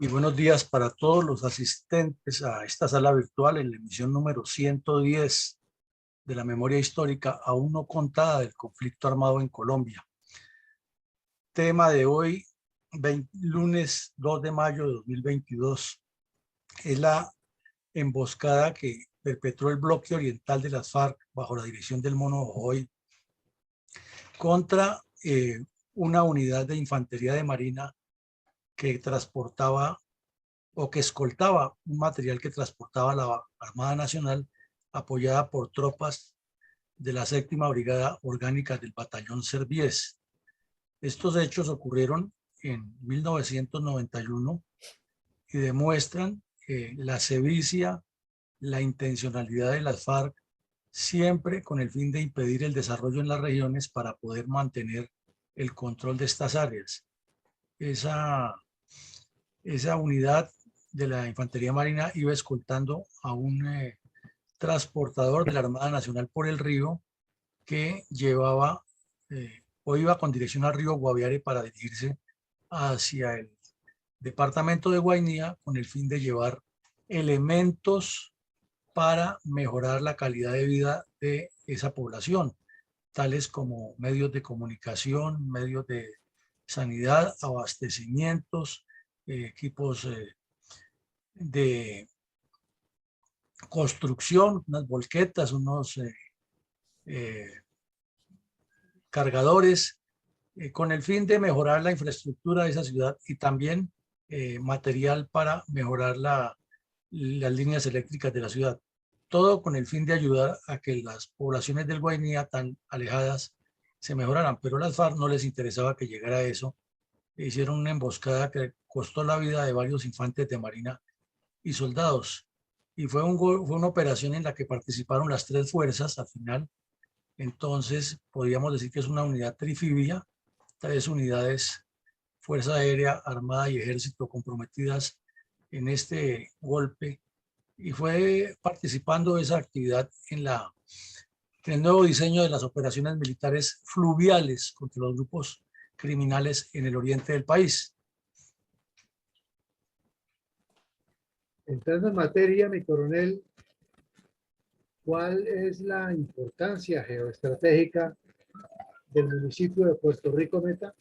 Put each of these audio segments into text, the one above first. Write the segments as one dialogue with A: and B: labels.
A: Y buenos días para todos los asistentes a esta sala virtual en la emisión número 110 de la memoria histórica aún no contada del conflicto armado en Colombia. Tema de hoy, lunes 2 de mayo de 2022, es la emboscada que perpetró el bloque oriental de las FARC bajo la dirección del Mono Jojoy contra una unidad de infantería de marina que transportaba o que escoltaba un material que transportaba la Armada Nacional apoyada por tropas de la 7ª Brigada Orgánica del Batallón Serviés. Estos hechos ocurrieron en 1991 y demuestran la sevicia, la intencionalidad de las FARC, siempre con el fin de impedir el desarrollo en las regiones para poder mantener el control de estas áreas. Esa unidad de la Infantería Marina iba escoltando a un transportador de la Armada Nacional por el río que llevaba o iba con dirección al río Guaviare para dirigirse hacia el departamento de Guainía con el fin de llevar elementos para mejorar la calidad de vida de esa población, tales como medios de comunicación, medios de sanidad, abastecimientos, equipos de construcción, unas volquetas, unos cargadores, con el fin de mejorar la infraestructura de esa ciudad y también material para mejorar las líneas eléctricas de la ciudad. Todo con el fin de ayudar a que las poblaciones del Guainía tan alejadas se mejoraran, pero a las FARC no les interesaba que llegara a eso. Hicieron una emboscada que costó la vida de varios infantes de marina y soldados. Y fue una operación en la que participaron las 3 fuerzas al final. Entonces, podríamos decir que es una unidad trifibia, 3 unidades, Fuerza Aérea, Armada y Ejército comprometidas en este golpe. Y fue participando de esa actividad en el nuevo diseño de las operaciones militares fluviales contra los grupos criminales en el oriente del país.
B: Entrando en materia, mi coronel, ¿cuál es la importancia geoestratégica del municipio de Puerto Rico Meta?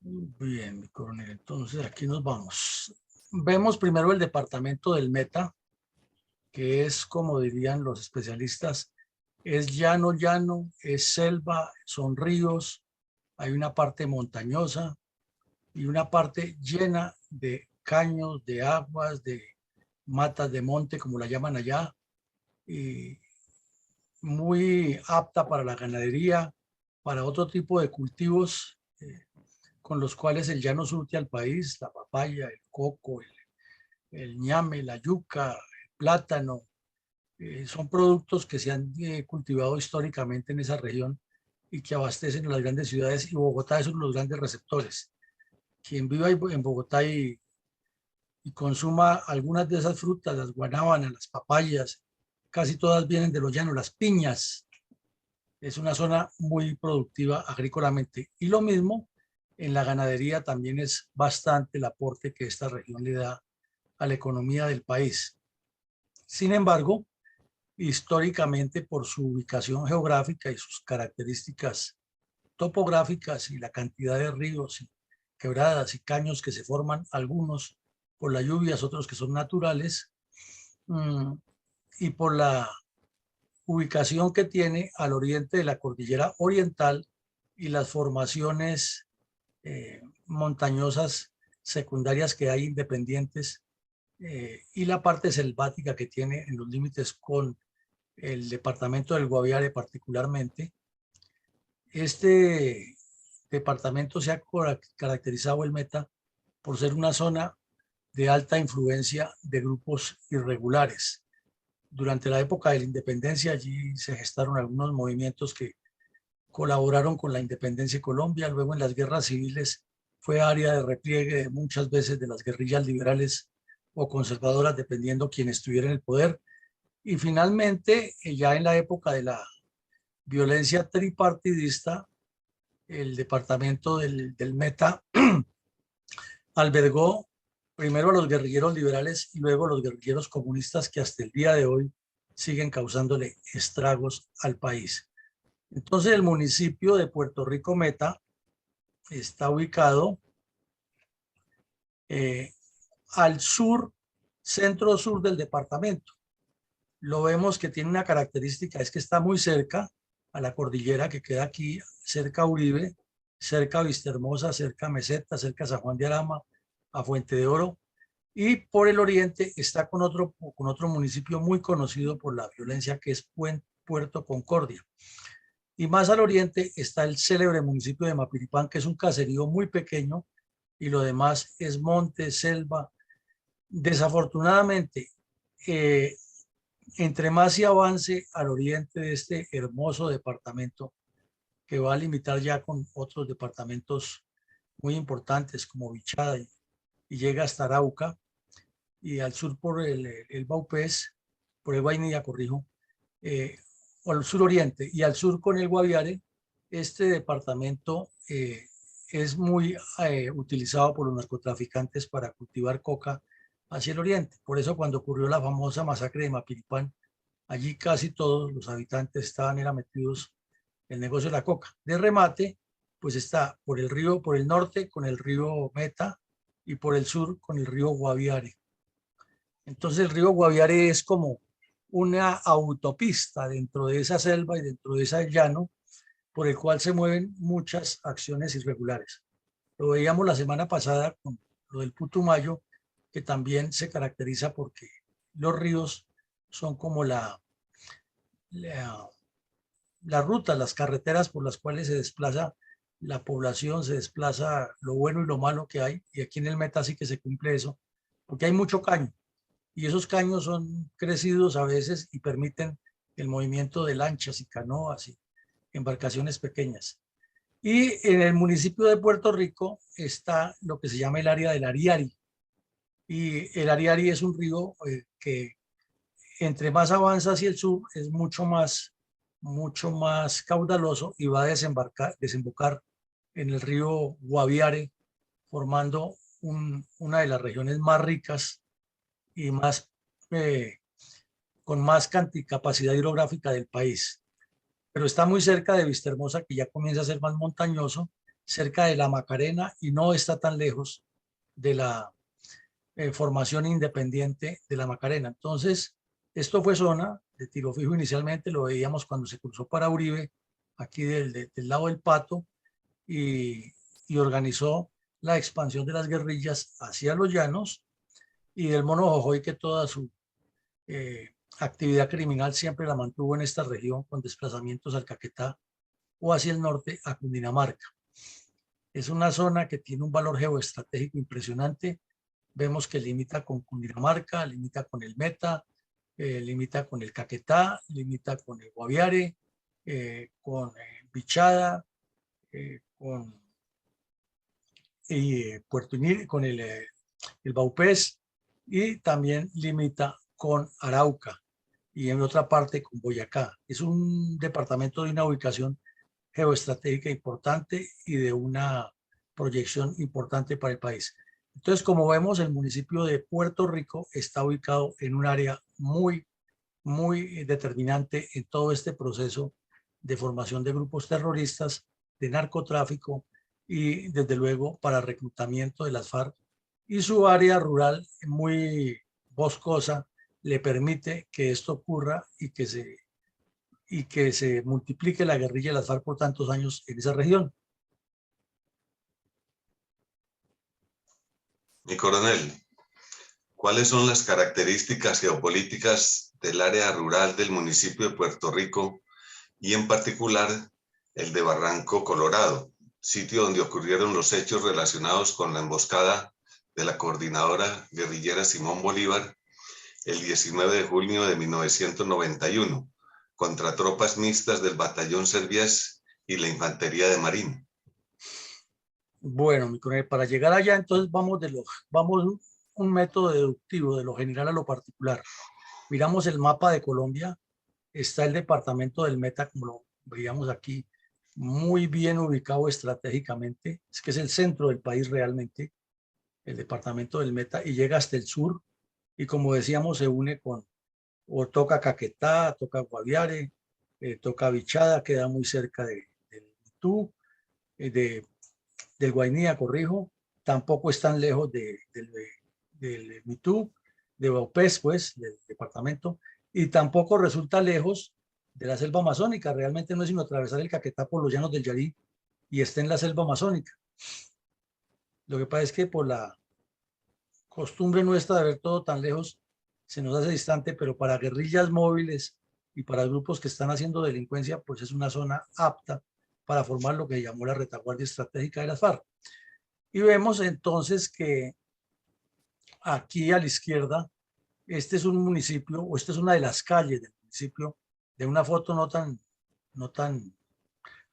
A: Bien, mi coronel, entonces aquí nos vamos. Vemos primero el departamento del Meta, que es, como dirían los especialistas, es llano, es selva, son ríos, hay una parte montañosa y una parte llena de caños, de aguas, de matas de monte, como la llaman allá, y muy apta para la ganadería, para otro tipo de cultivos con los cuales el llano surte al país, la papaya, el coco, el ñame, la yuca, el plátano. Son productos que se han cultivado históricamente en esa región y que abastecen a las grandes ciudades, y Bogotá es uno de los grandes receptores. Quien viva en Bogotá y consuma algunas de esas frutas, las guanábanas, las papayas, casi todas vienen de los llanos, las piñas. Es una zona muy productiva agrícolamente. Y lo mismo en la ganadería, también es bastante el aporte que esta región le da a la economía del país. Sin embargo, históricamente, por su ubicación geográfica y sus características topográficas y la cantidad de ríos y quebradas y caños que se forman, algunos por las lluvias, otros que son naturales, y por la ubicación que tiene al oriente de la cordillera oriental y las formaciones montañosas secundarias que hay independientes, y la parte selvática que tiene en los límites con el departamento del Guaviare particularmente. Este departamento se ha caracterizado, el Meta, por ser una zona de alta influencia de grupos irregulares. Durante la época de la independencia allí se gestaron algunos movimientos que colaboraron con la independencia de Colombia. Luego en las guerras civiles fue área de repliegue muchas veces de las guerrillas liberales o conservadoras, dependiendo quién estuviera en el poder. Y finalmente, ya en la época de la violencia tripartidista, el departamento del Meta albergó primero a los guerrilleros liberales y luego a los guerrilleros comunistas que hasta el día de hoy siguen causándole estragos al país. Entonces el municipio de Puerto Rico Meta está ubicado al sur, centro-sur del departamento. Lo vemos que tiene una característica, es que está muy cerca a la cordillera que queda aquí, cerca a Uribe, cerca a Vistahermosa, cerca a Meseta, cerca a San Juan de Arama, a Fuente de Oro, y por el oriente está con otro municipio muy conocido por la violencia que es Puerto Concordia. Y más al oriente está el célebre municipio de Mapiripán, que es un caserío muy pequeño, y lo demás es monte, selva. Desafortunadamente, entre más se avance al oriente de este hermoso departamento, que va a limitar ya con otros departamentos muy importantes como Bichada y llega hasta Arauca, y al sur por el Baupés, por el Guainía, corrijo, o al suroriente, y al sur con el Guaviare, este departamento es muy utilizado por los narcotraficantes para cultivar coca hacia el oriente. Por eso cuando ocurrió la famosa masacre de Mapiripán, allí casi todos los habitantes estaban metidos en el negocio de la coca. De remate, pues está por el río, por el norte con el río Meta y por el sur con el río Guaviare. Entonces el río Guaviare es como una autopista dentro de esa selva y dentro de ese llano por el cual se mueven muchas acciones irregulares. Lo veíamos la semana pasada con lo del Putumayo, que también se caracteriza porque los ríos son como las rutas, las carreteras por las cuales se desplaza la población, se desplaza lo bueno y lo malo que hay, y aquí en el Meta sí que se cumple eso, porque hay mucho caño, y esos caños son crecidos a veces y permiten el movimiento de lanchas y canoas y embarcaciones pequeñas. Y en el municipio de Puerto Rico está lo que se llama el área del Ariari, y el Ariari es un río que entre más avanza hacia el sur es mucho más caudaloso y va a desembocar en el río Guaviare, formando una de las regiones más ricas y más con más capacidad hidrográfica del país. Pero está muy cerca de Vistahermosa, que ya comienza a ser más montañoso, cerca de la Macarena, y no está tan lejos de la formación independiente de la Macarena. Entonces, esto fue zona de tiro fijo inicialmente, lo veíamos cuando se cruzó para Uribe, aquí del lado del Pato, y organizó la expansión de las guerrillas hacia los llanos, y del Mono Jojoy, que toda su actividad criminal siempre la mantuvo en esta región con desplazamientos al Caquetá o hacia el norte a Cundinamarca. Es una zona que tiene un valor geoestratégico impresionante. Vemos que limita con Cundinamarca, limita con el Meta, limita con el Caquetá, limita con el Guaviare, con Bichada, con Puerto Inir, con el Baupés, y también limita con Arauca y en otra parte con Boyacá. Es un departamento de una ubicación geoestratégica importante y de una proyección importante para el país. Entonces, como vemos, el municipio de Puerto Rico está ubicado en un área muy determinante en todo este proceso de formación de grupos terroristas, de narcotráfico y, desde luego, para reclutamiento de las FARC. Y su área rural muy boscosa le permite que esto ocurra y que se multiplique la guerrilla de las FARC por tantos años en esa región.
C: Mi coronel, ¿cuáles son las características geopolíticas del área rural del municipio de Puerto Rico y en particular el de Barranco Colorado, sitio donde ocurrieron los hechos relacionados con la emboscada de la coordinadora guerrillera Simón Bolívar el 19 de junio de 1991 contra tropas mixtas del batallón Serviés y la infantería de Marín?
A: Bueno, mi coronel, para llegar allá, entonces vamos un método deductivo de lo general a lo particular. Miramos el mapa de Colombia, está el departamento del Meta, como lo veíamos aquí, muy bien ubicado estratégicamente, es que es el centro del país realmente. el departamento del Meta, y llega hasta el sur, y como decíamos, se une con, o toca Caquetá, toca Guaviare, toca Bichada, queda muy cerca del Mitú, del Guainía, corrijo, tampoco es tan lejos del Mitú, de Baupés, pues, del departamento, y tampoco resulta lejos de la selva amazónica. Realmente no es sino atravesar el Caquetá por los llanos del Yarí y está en la selva amazónica. Lo que pasa es que por la costumbre nuestra de ver todo tan lejos, se nos hace distante, pero para guerrillas móviles y para grupos que están haciendo delincuencia, pues es una zona apta para formar lo que se llamó la retaguardia estratégica de las FARC. Y vemos entonces que aquí a la izquierda, este es un municipio, o esta es una de las calles del municipio, de una foto no tan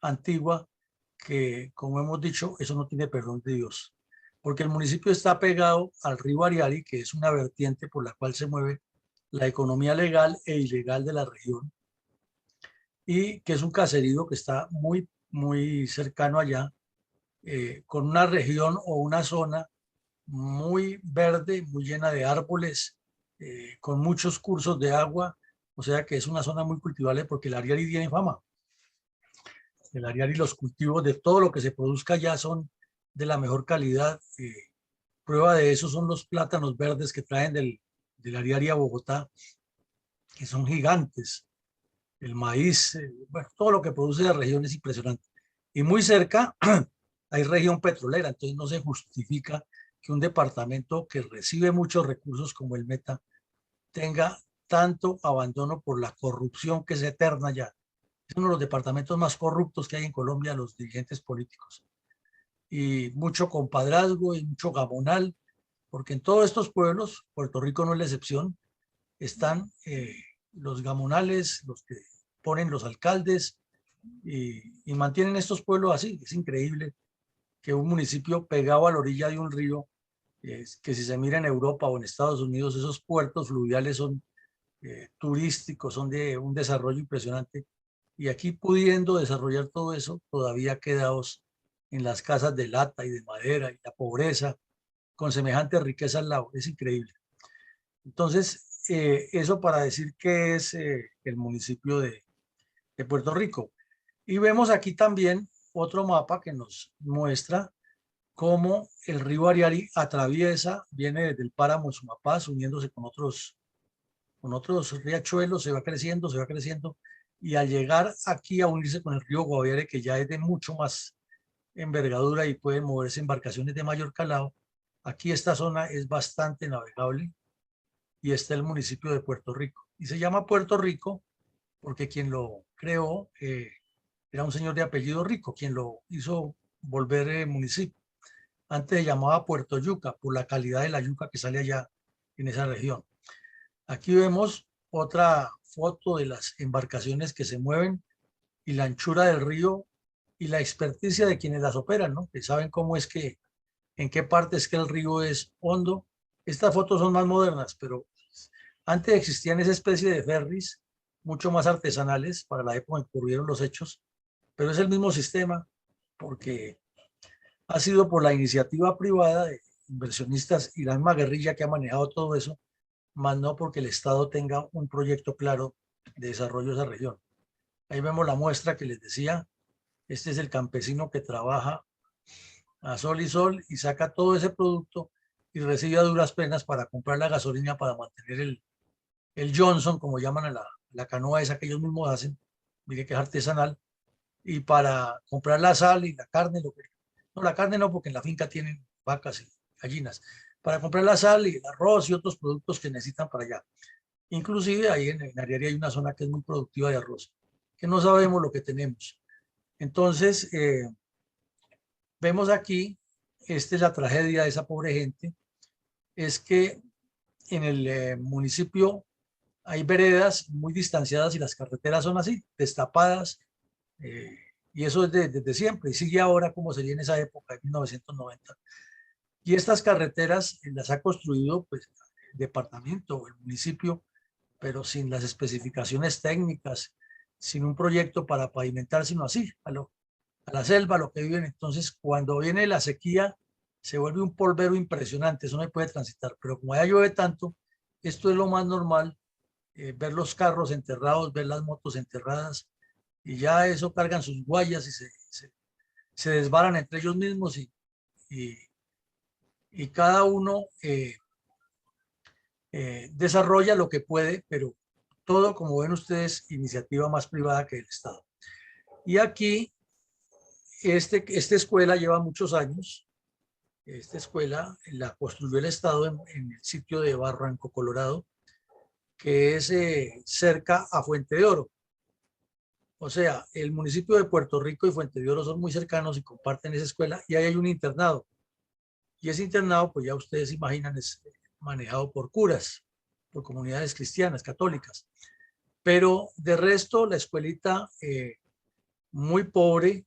A: antigua, que como hemos dicho, eso no tiene perdón de Dios, porque el municipio está pegado al río Ariari, que es una vertiente por la cual se mueve la economía legal e ilegal de la región, y que es un caserío que está muy cercano allá, con una región o una zona muy verde, muy llena de árboles, con muchos cursos de agua, o sea que es una zona muy cultivable porque el Ariari tiene fama. El Ariari, los cultivos de todo lo que se produzca allá son de la mejor calidad. Prueba de eso son los plátanos verdes que traen del Ariari a Bogotá, que son gigantes. El maíz, bueno, todo lo que produce la región es impresionante. Y muy cerca hay región petrolera, entonces no se justifica que un departamento que recibe muchos recursos como el Meta tenga tanto abandono por la corrupción que es eterna ya. Es uno de los departamentos más corruptos que hay en Colombia, los dirigentes políticos. Y mucho compadrazgo y mucho gamonal, porque en todos estos pueblos, Puerto Rico no es la excepción, están los gamonales, los que ponen los alcaldes y mantienen estos pueblos así. Es increíble que un municipio pegado a la orilla de un río, que si se mira en Europa o en Estados Unidos, esos puertos fluviales son turísticos, son de un desarrollo impresionante. Y aquí pudiendo desarrollar todo eso, todavía quedados en las casas de lata y de madera y la pobreza, con semejante riqueza al lado. Es increíble. Entonces, eso para decir que es el municipio de Puerto Rico. Y vemos aquí también otro mapa que nos muestra cómo el río Ariari atraviesa, viene desde el páramo de Sumapaz, uniéndose con otros riachuelos, se va creciendo, y al llegar aquí a unirse con el río Guaviare, que ya es de mucho más envergadura y pueden moverse embarcaciones de mayor calado, aquí esta zona es bastante navegable y está el municipio de Puerto Rico. Y se llama Puerto Rico porque quien lo creó era un señor de apellido Rico, quien lo hizo volver municipio. Antes se llamaba Puerto Yuca, por la calidad de la yuca que sale allá en esa región. Aquí vemos otra foto de las embarcaciones que se mueven y la anchura del río y la experticia de quienes las operan, ¿no? Que saben cómo es que, en qué parte es que el río es hondo. Estas fotos son más modernas, pero antes existían esa especie de ferries mucho más artesanales para la época en que ocurrieron los hechos, pero es el mismo sistema porque ha sido por la iniciativa privada de inversionistas y la misma guerrilla que ha manejado todo eso, más no porque el Estado tenga un proyecto claro de desarrollo de esa región. Ahí vemos la muestra que les decía. Este es el campesino que trabaja a sol y saca todo ese producto y recibe a duras penas para comprar la gasolina para mantener el Johnson, como llaman a la canoa esa que ellos mismos hacen, mire que es artesanal, y para comprar la sal y la carne, no, la carne no, porque en la finca tienen vacas y gallinas, para comprar la sal y el arroz y otros productos que necesitan para allá. Inclusive ahí en Ariari hay una zona que es muy productiva de arroz, que no sabemos lo que tenemos. Entonces, vemos aquí, esta es la tragedia de esa pobre gente, es que en el municipio hay veredas muy distanciadas y las carreteras son así, destapadas, y eso es desde siempre, y sigue ahora como sería en esa época, en 1990. Y estas carreteras las ha construido pues, el departamento o el municipio, pero sin las especificaciones técnicas, sin un proyecto para pavimentar, sino así, a la selva, a lo que viven. Entonces, cuando viene la sequía, se vuelve un polvero impresionante, eso no se puede transitar, pero como allá llueve tanto, esto es lo más normal, ver los carros enterrados, ver las motos enterradas, y ya eso cargan sus guayas y se desbaran entre ellos mismos y, y cada uno desarrolla lo que puede, pero todo, como ven ustedes, iniciativa más privada que el Estado. Y aquí, esta escuela lleva muchos años. Esta escuela la construyó el Estado en el sitio de Barranco Colorado, que es cerca a Fuente de Oro. O sea, el municipio de Puerto Rico y Fuente de Oro son muy cercanos y comparten esa escuela, y ahí hay un internado. Y ese internado, pues ya ustedes imaginan, es manejado por curas, por comunidades cristianas, católicas. Pero de resto, la escuelita muy pobre,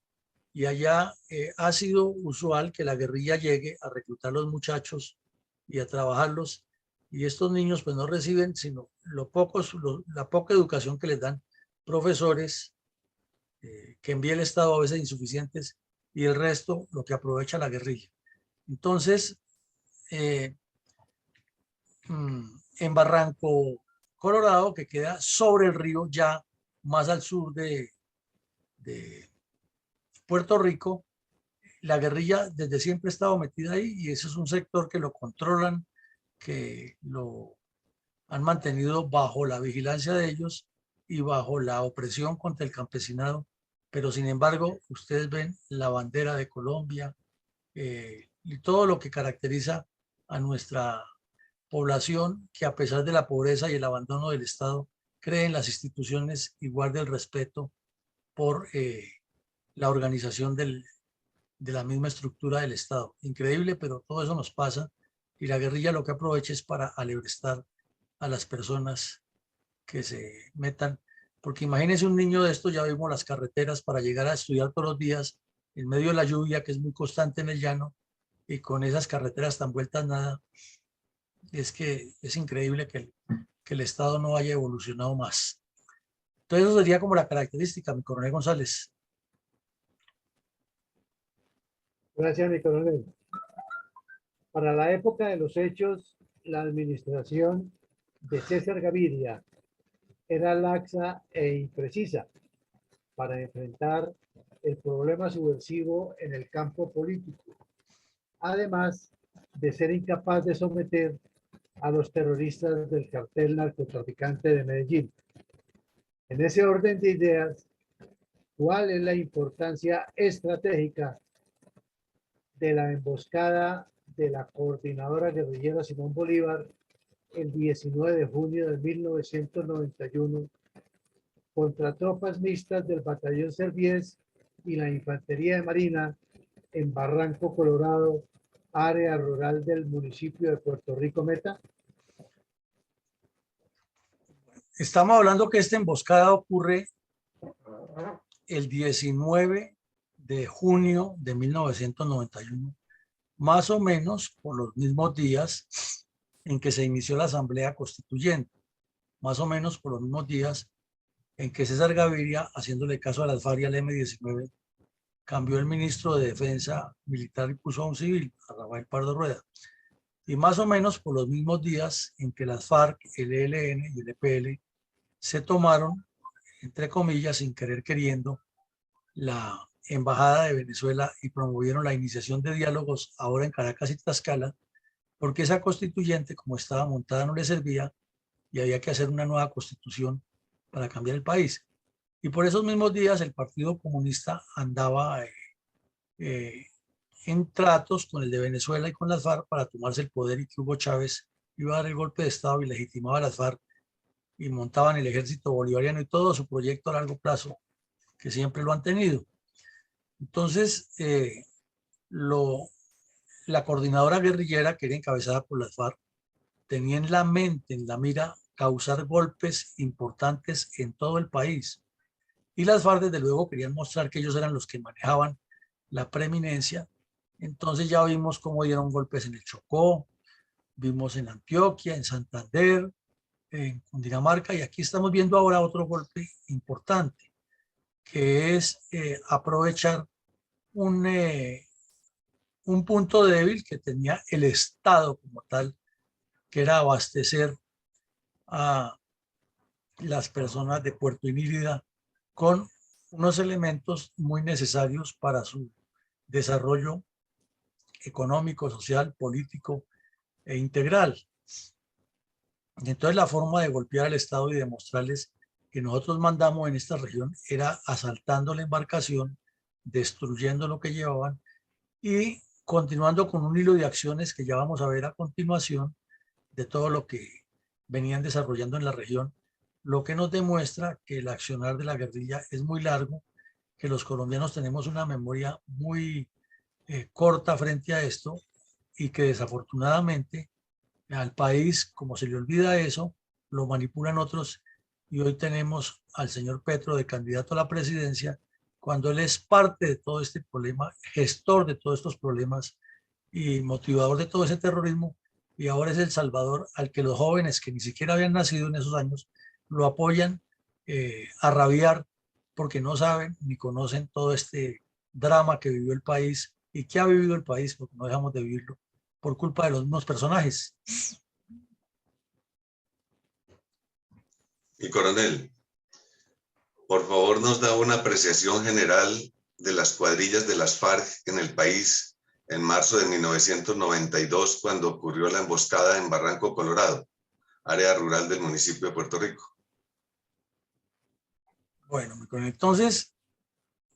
A: y allá ha sido usual que la guerrilla llegue a reclutar a los muchachos y a trabajarlos, y estos niños pues no reciben sino la poca educación que les dan profesores que envía el Estado, a veces insuficientes, y el resto lo que aprovecha la guerrilla. Entonces, eh, en Barranco Colorado, que queda sobre el río, ya más al sur de Puerto Rico, la guerrilla desde siempre ha estado metida ahí, y ese es un sector que lo controlan, que lo han mantenido bajo la vigilancia de ellos y bajo la opresión contra el campesinado. Pero sin embargo, ustedes ven la bandera de Colombia y todo lo que caracteriza a nuestra población, que a pesar de la pobreza y el abandono del Estado, cree en las instituciones y guarda el respeto por la organización de la misma estructura del Estado. Increíble, pero todo eso nos pasa, y la guerrilla lo que aprovecha es para alebrestar a las personas que se metan, porque imagínense un niño de esto, ya vimos las carreteras para llegar a estudiar todos los días en medio de la lluvia, que es muy constante en el llano, y con esas carreteras tan vueltas nada, es que es increíble que el Estado no haya evolucionado más. Entonces eso sería como la característica, mi coronel González.
B: Gracias, mi coronel. Para la época de los hechos, la administración de César Gaviria era laxa e imprecisa para enfrentar el problema subversivo en el campo político, además de ser incapaz de someter a los terroristas del cartel narcotraficante de Medellín. En ese orden de ideas, ¿cuál es la importancia estratégica de la emboscada de la coordinadora guerrillera Simón Bolívar el 19 de junio de 1991 contra tropas mixtas del batallón Serviés y la infantería de marina en Barranco Colorado, área rural del municipio de Puerto Rico Meta?
A: Estamos hablando que esta emboscada ocurre el 19 de junio de 1991, más o menos por los mismos días en que se inició la Asamblea Constituyente, más o menos por los mismos días en que César Gaviria, haciéndole caso a las FARC y al M-19, cambió el ministro de Defensa militar y puso a un civil, a Rafael Pardo Rueda. Y más o menos por los mismos días en que las FARC, el ELN y el EPL se tomaron, entre comillas, sin querer queriendo, la embajada de Venezuela y promovieron la iniciación de diálogos ahora en Caracas y Tlaxcala, porque esa constituyente, como estaba montada, no le servía y había que hacer una nueva constitución para cambiar el país. Y por esos mismos días el Partido Comunista andaba en tratos con el de Venezuela y con las FARC para tomarse el poder, y que Hugo Chávez iba a dar el golpe de Estado y legitimaba a las FARC y montaban el ejército bolivariano y todo su proyecto a largo plazo, que siempre lo han tenido. Entonces, la coordinadora guerrillera, que era encabezada por las FARC, tenía en la mente, en la mira, causar golpes importantes en todo el país. Y las FARC, desde luego, querían mostrar que ellos eran los que manejaban la preeminencia. Entonces ya vimos cómo dieron golpes en el Chocó, vimos en Antioquia, en Santander, en Cundinamarca, y aquí estamos viendo ahora otro golpe importante, que es aprovechar un un punto débil que tenía el Estado como tal, que era abastecer a las personas de Puerto Inírida con unos elementos muy necesarios para su desarrollo económico, social, político e integral. Y entonces la forma de golpear al Estado y demostrarles que nosotros mandamos en esta región era asaltando la embarcación, destruyendo lo que llevaban y continuando con un hilo de acciones que ya vamos a ver a continuación de todo lo que venían desarrollando en la región, lo que nos demuestra que el accionar de la guerrilla es muy largo, que los colombianos tenemos una memoria muy corta frente a esto y que desafortunadamente al país, como se le olvida eso, lo manipulan otros y hoy tenemos al señor Petro de candidato a la presidencia cuando él es parte de todo este problema, gestor de todos estos problemas y motivador de todo ese terrorismo, y ahora es el Salvador al que los jóvenes que ni siquiera habían nacido en esos años lo apoyan a rabiar porque no saben ni conocen todo este drama que vivió el país y que ha vivido el país porque no dejamos de vivirlo por culpa de los mismos personajes.
C: Y coronel, por favor nos da una apreciación general de las cuadrillas de las FARC en el país en marzo de 1992, cuando ocurrió la emboscada en Barranco Colorado, área rural del municipio de Puerto Rico.
A: Bueno, entonces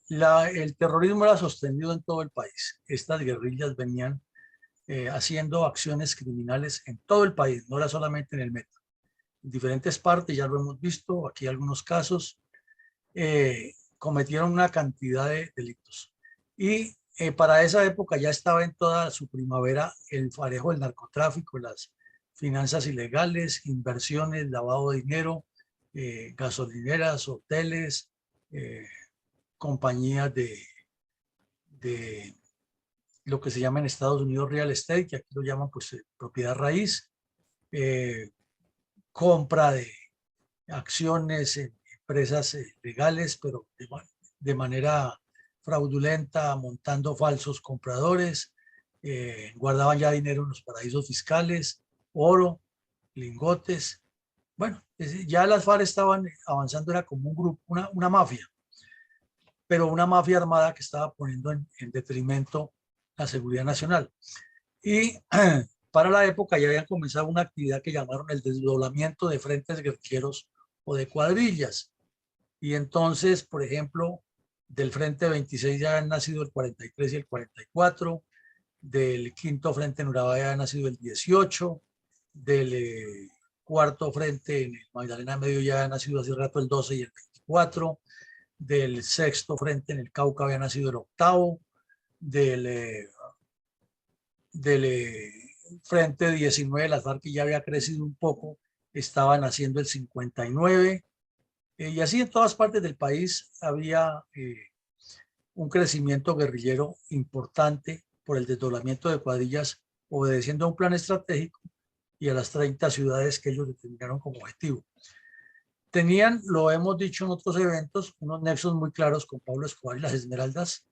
A: el terrorismo era sostenido en todo el país. Estas guerrillas venían haciendo acciones criminales en todo el país, no era solamente en el Meta. En diferentes partes, ya lo hemos visto, aquí algunos casos, cometieron una cantidad de delitos. Y para esa época ya estaba en toda su primavera el farejo del narcotráfico, las finanzas ilegales, inversiones, lavado de dinero, gasolineras, hoteles, compañías de lo que se llama en Estados Unidos real estate, que aquí lo llaman pues propiedad raíz, compra de acciones en empresas legales, pero de manera fraudulenta, montando falsos compradores, guardaban ya dinero en los paraísos fiscales, oro, lingotes. Bueno, ya las FARC estaban avanzando, era como un grupo, una mafia, pero una mafia armada que estaba poniendo en detrimento la seguridad nacional. Y para la época ya habían comenzado una actividad que llamaron el desdoblamiento de frentes guerrilleros o de cuadrillas. Y entonces, por ejemplo, del Frente 26 ya han nacido el 43 y el 44, del quinto Frente en Urabá ya ha nacido el 18, del cuarto Frente en el Magdalena Medio ya ha nacido hace rato el 12 y el 24, del sexto Frente en el Cauca había nacido el octavo, del Frente 19 de las FARC, que ya había crecido un poco, estaban haciendo el 59, y así en todas partes del país había un crecimiento guerrillero importante por el desdoblamiento de cuadrillas, obedeciendo a un plan estratégico y a las 30 ciudades que ellos determinaron como objetivo. Tenían, lo hemos dicho en otros eventos, unos nexos muy claros con Pablo Escobar y las Esmeraldas.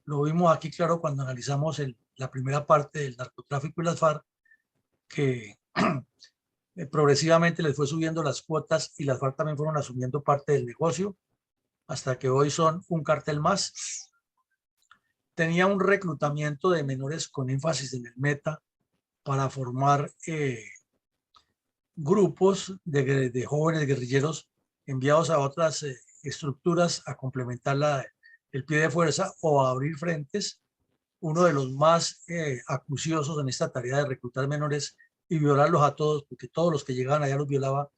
A: Lo vimos aquí claro cuando analizamos la primera parte del narcotráfico y las FARC, que progresivamente les fue subiendo las cuotas y las FARC también fueron asumiendo parte del negocio hasta que hoy son un cartel más. Tenía un reclutamiento de menores con énfasis en el Meta para formar grupos de jóvenes guerrilleros enviados a otras estructuras a complementar el pie de fuerza o a abrir frentes. Uno de los más acuciosos en esta tarea de reclutar menores y violarlos a todos, porque todos los que llegaban allá los violaba,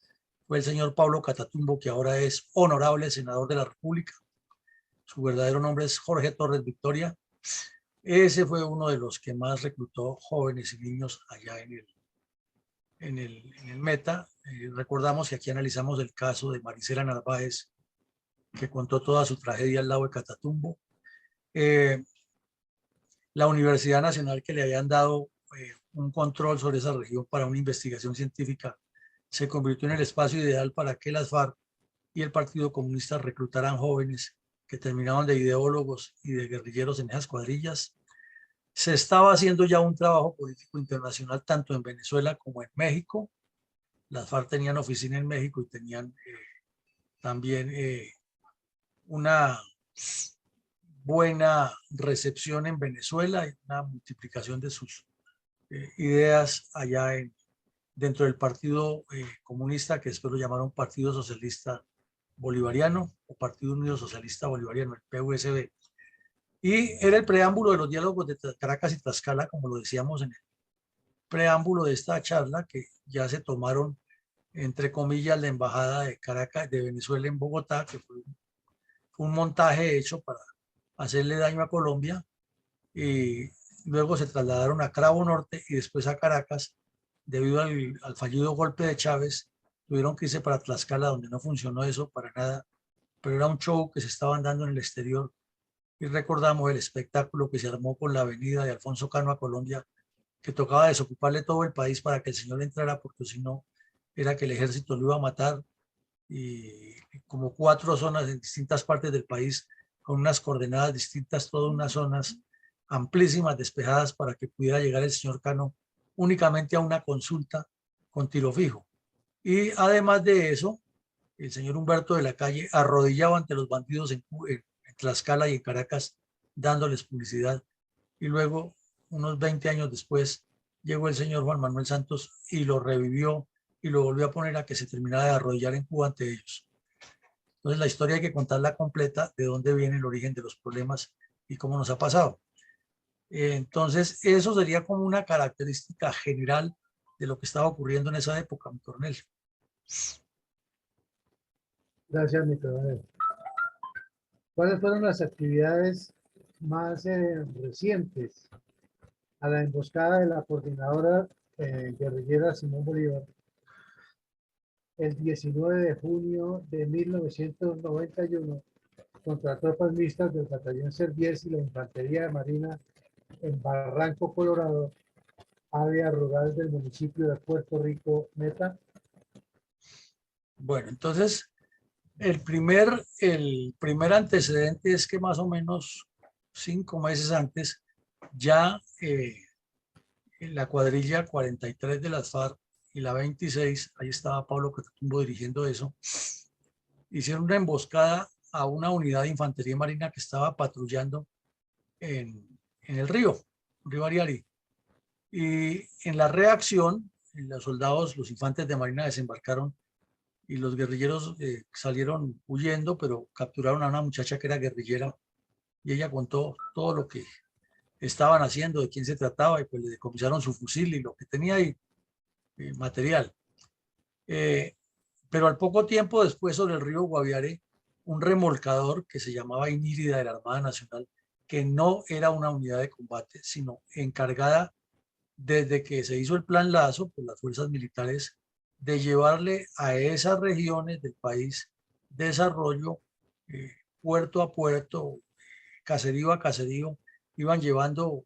A: fue el señor Pablo Catatumbo, que ahora es honorable senador de la República. Su verdadero nombre es Jorge Torres Victoria. Ese fue uno de los que más reclutó jóvenes y niños allá en el Meta. Recordamos que aquí analizamos el caso de Marisela Narváez, que contó toda su tragedia al lado de Catatumbo. La Universidad Nacional, que le habían dado un control sobre esa región para una investigación científica, se convirtió en el espacio ideal para que las FARC y el Partido Comunista reclutaran jóvenes que terminaban de ideólogos y de guerrilleros en esas cuadrillas. Se estaba haciendo ya un trabajo político internacional tanto en Venezuela como en México. Las FARC tenían oficina en México y tenían también una buena recepción en Venezuela y una multiplicación de sus ideas allá dentro del Partido Comunista, que después lo llamaron Partido Socialista Bolivariano o Partido Unido Socialista Bolivariano, el PUSB. Y era el preámbulo de los diálogos de Caracas y Tlaxcala, como lo decíamos en el preámbulo de esta charla, que ya se tomaron, entre comillas, la embajada de Caracas, de Venezuela en Bogotá, que fue un montaje hecho para hacerle daño a Colombia, y luego se trasladaron a Cravo Norte y después a Caracas. Debido al fallido golpe de Chávez, tuvieron que irse para Tlaxcala, donde no funcionó eso para nada, pero era un show que se estaban dando en el exterior. Y recordamos el espectáculo que se armó con la avenida de Alfonso Cano a Colombia, que tocaba desocuparle todo el país para que el señor entrara, porque si no, era que el ejército lo iba a matar. Y como 4 zonas en distintas partes del país, con unas coordenadas distintas, todas unas zonas amplísimas, despejadas, para que pudiera llegar el señor Cano únicamente a una consulta con tiro fijo. Y además de eso, el señor Humberto de la Calle arrodillaba ante los bandidos en Tlaxcala y en Caracas, dándoles publicidad. Y luego, unos 20 años después, llegó el señor Juan Manuel Santos y lo revivió y lo volvió a poner a que se terminara de arrodillar en Cuba ante ellos. Entonces, la historia hay que contarla completa, de dónde viene el origen de los problemas y cómo nos ha pasado. Entonces, eso sería como una característica general de lo que estaba ocurriendo en esa época, mi coronel.
B: Gracias, mi coronel. ¿Cuáles fueron las actividades más recientes a la emboscada de la coordinadora guerrillera Simón Bolívar el 19 de junio de 1991 contra tropas mixtas del batallón Serviés y la Infantería de Marina en Barranco Colorado, área rural del municipio de Puerto Rico, Meta?
A: Bueno, entonces el primer antecedente es que más o menos 5 meses antes ya la cuadrilla 43 de las FARC y la 26, ahí estaba Pablo Catatumbo dirigiendo eso, hicieron una emboscada a una unidad de infantería marina que estaba patrullando en el río Ariari. Y en la reacción, los soldados, los infantes de marina desembarcaron y los guerrilleros salieron huyendo, pero capturaron a una muchacha que era guerrillera y ella contó todo lo que estaban haciendo, de quién se trataba, y pues le decomisaron su fusil y lo que tenía ahí, material. Pero al poco tiempo después, sobre el río Guaviare, un remolcador que se llamaba Inírida de la Armada Nacional, que no era una unidad de combate, sino encargada desde que se hizo el Plan Lazo por las fuerzas militares de llevarle a esas regiones del país desarrollo, puerto a puerto, caserío a caserío, iban llevando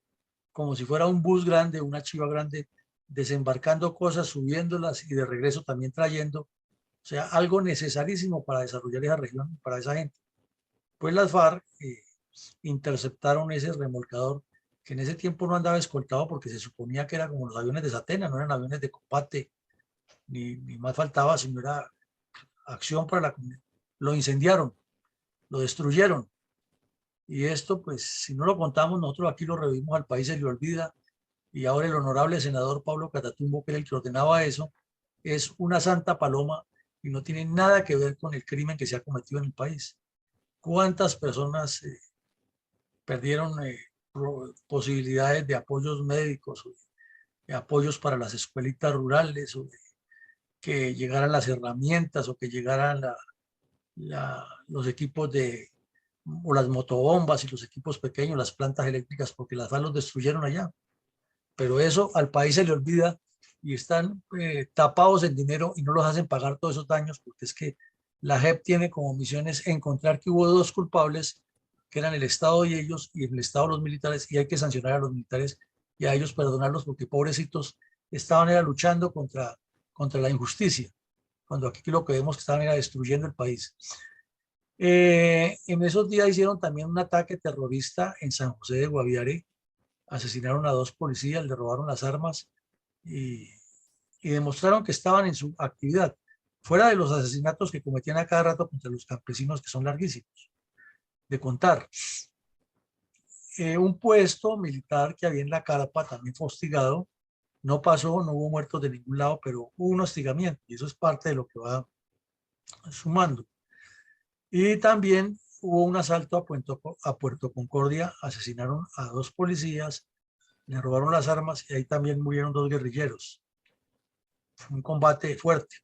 A: como si fuera un bus grande, una chiva grande, desembarcando cosas, subiéndolas y de regreso también trayendo, o sea, algo necesarísimo para desarrollar esa región, para esa gente. Pues las FARC interceptaron ese remolcador, que en ese tiempo no andaba escoltado porque se suponía que era como los aviones de Satena, no eran aviones de combate, ni más faltaba, sino era acción para la comunidad. Lo incendiaron, lo destruyeron. Y esto, pues, si no lo contamos, nosotros aquí lo revivimos, al país se le olvida. Y ahora el honorable senador Pablo Catatumbo, que era el que ordenaba eso, es una santa paloma y no tiene nada que ver con el crimen que se ha cometido en el país. ¿Cuántas personas perdieron posibilidades de apoyos médicos, de apoyos para las escuelitas rurales, o que llegaran las herramientas, o que llegaran los equipos o las motobombas y los equipos pequeños, las plantas eléctricas, porque las FARC los destruyeron allá? Pero eso al país se le olvida y están tapados en dinero y no los hacen pagar todos esos daños, porque es que la JEP tiene como misiones encontrar que hubo 2 culpables, que eran el Estado y ellos, y el Estado los militares, y hay que sancionar a los militares y a ellos perdonarlos, porque pobrecitos estaban luchando contra la injusticia, cuando aquí lo que vemos que estaban destruyendo el país. En esos días hicieron también un ataque terrorista en San José de Guaviare, asesinaron a 2 policías, le robaron las armas y demostraron que estaban en su actividad, fuera de los asesinatos que cometían a cada rato contra los campesinos, que son larguísimos de contar. Un puesto militar que había en la carpa también fue hostigado, no pasó, no hubo muertos de ningún lado, pero hubo un hostigamiento y eso es parte de lo que va sumando. Y también hubo un asalto a Puerto Concordia, asesinaron a 2 policías, le robaron las armas y ahí también murieron 2 guerrilleros. Fue un combate fuerte.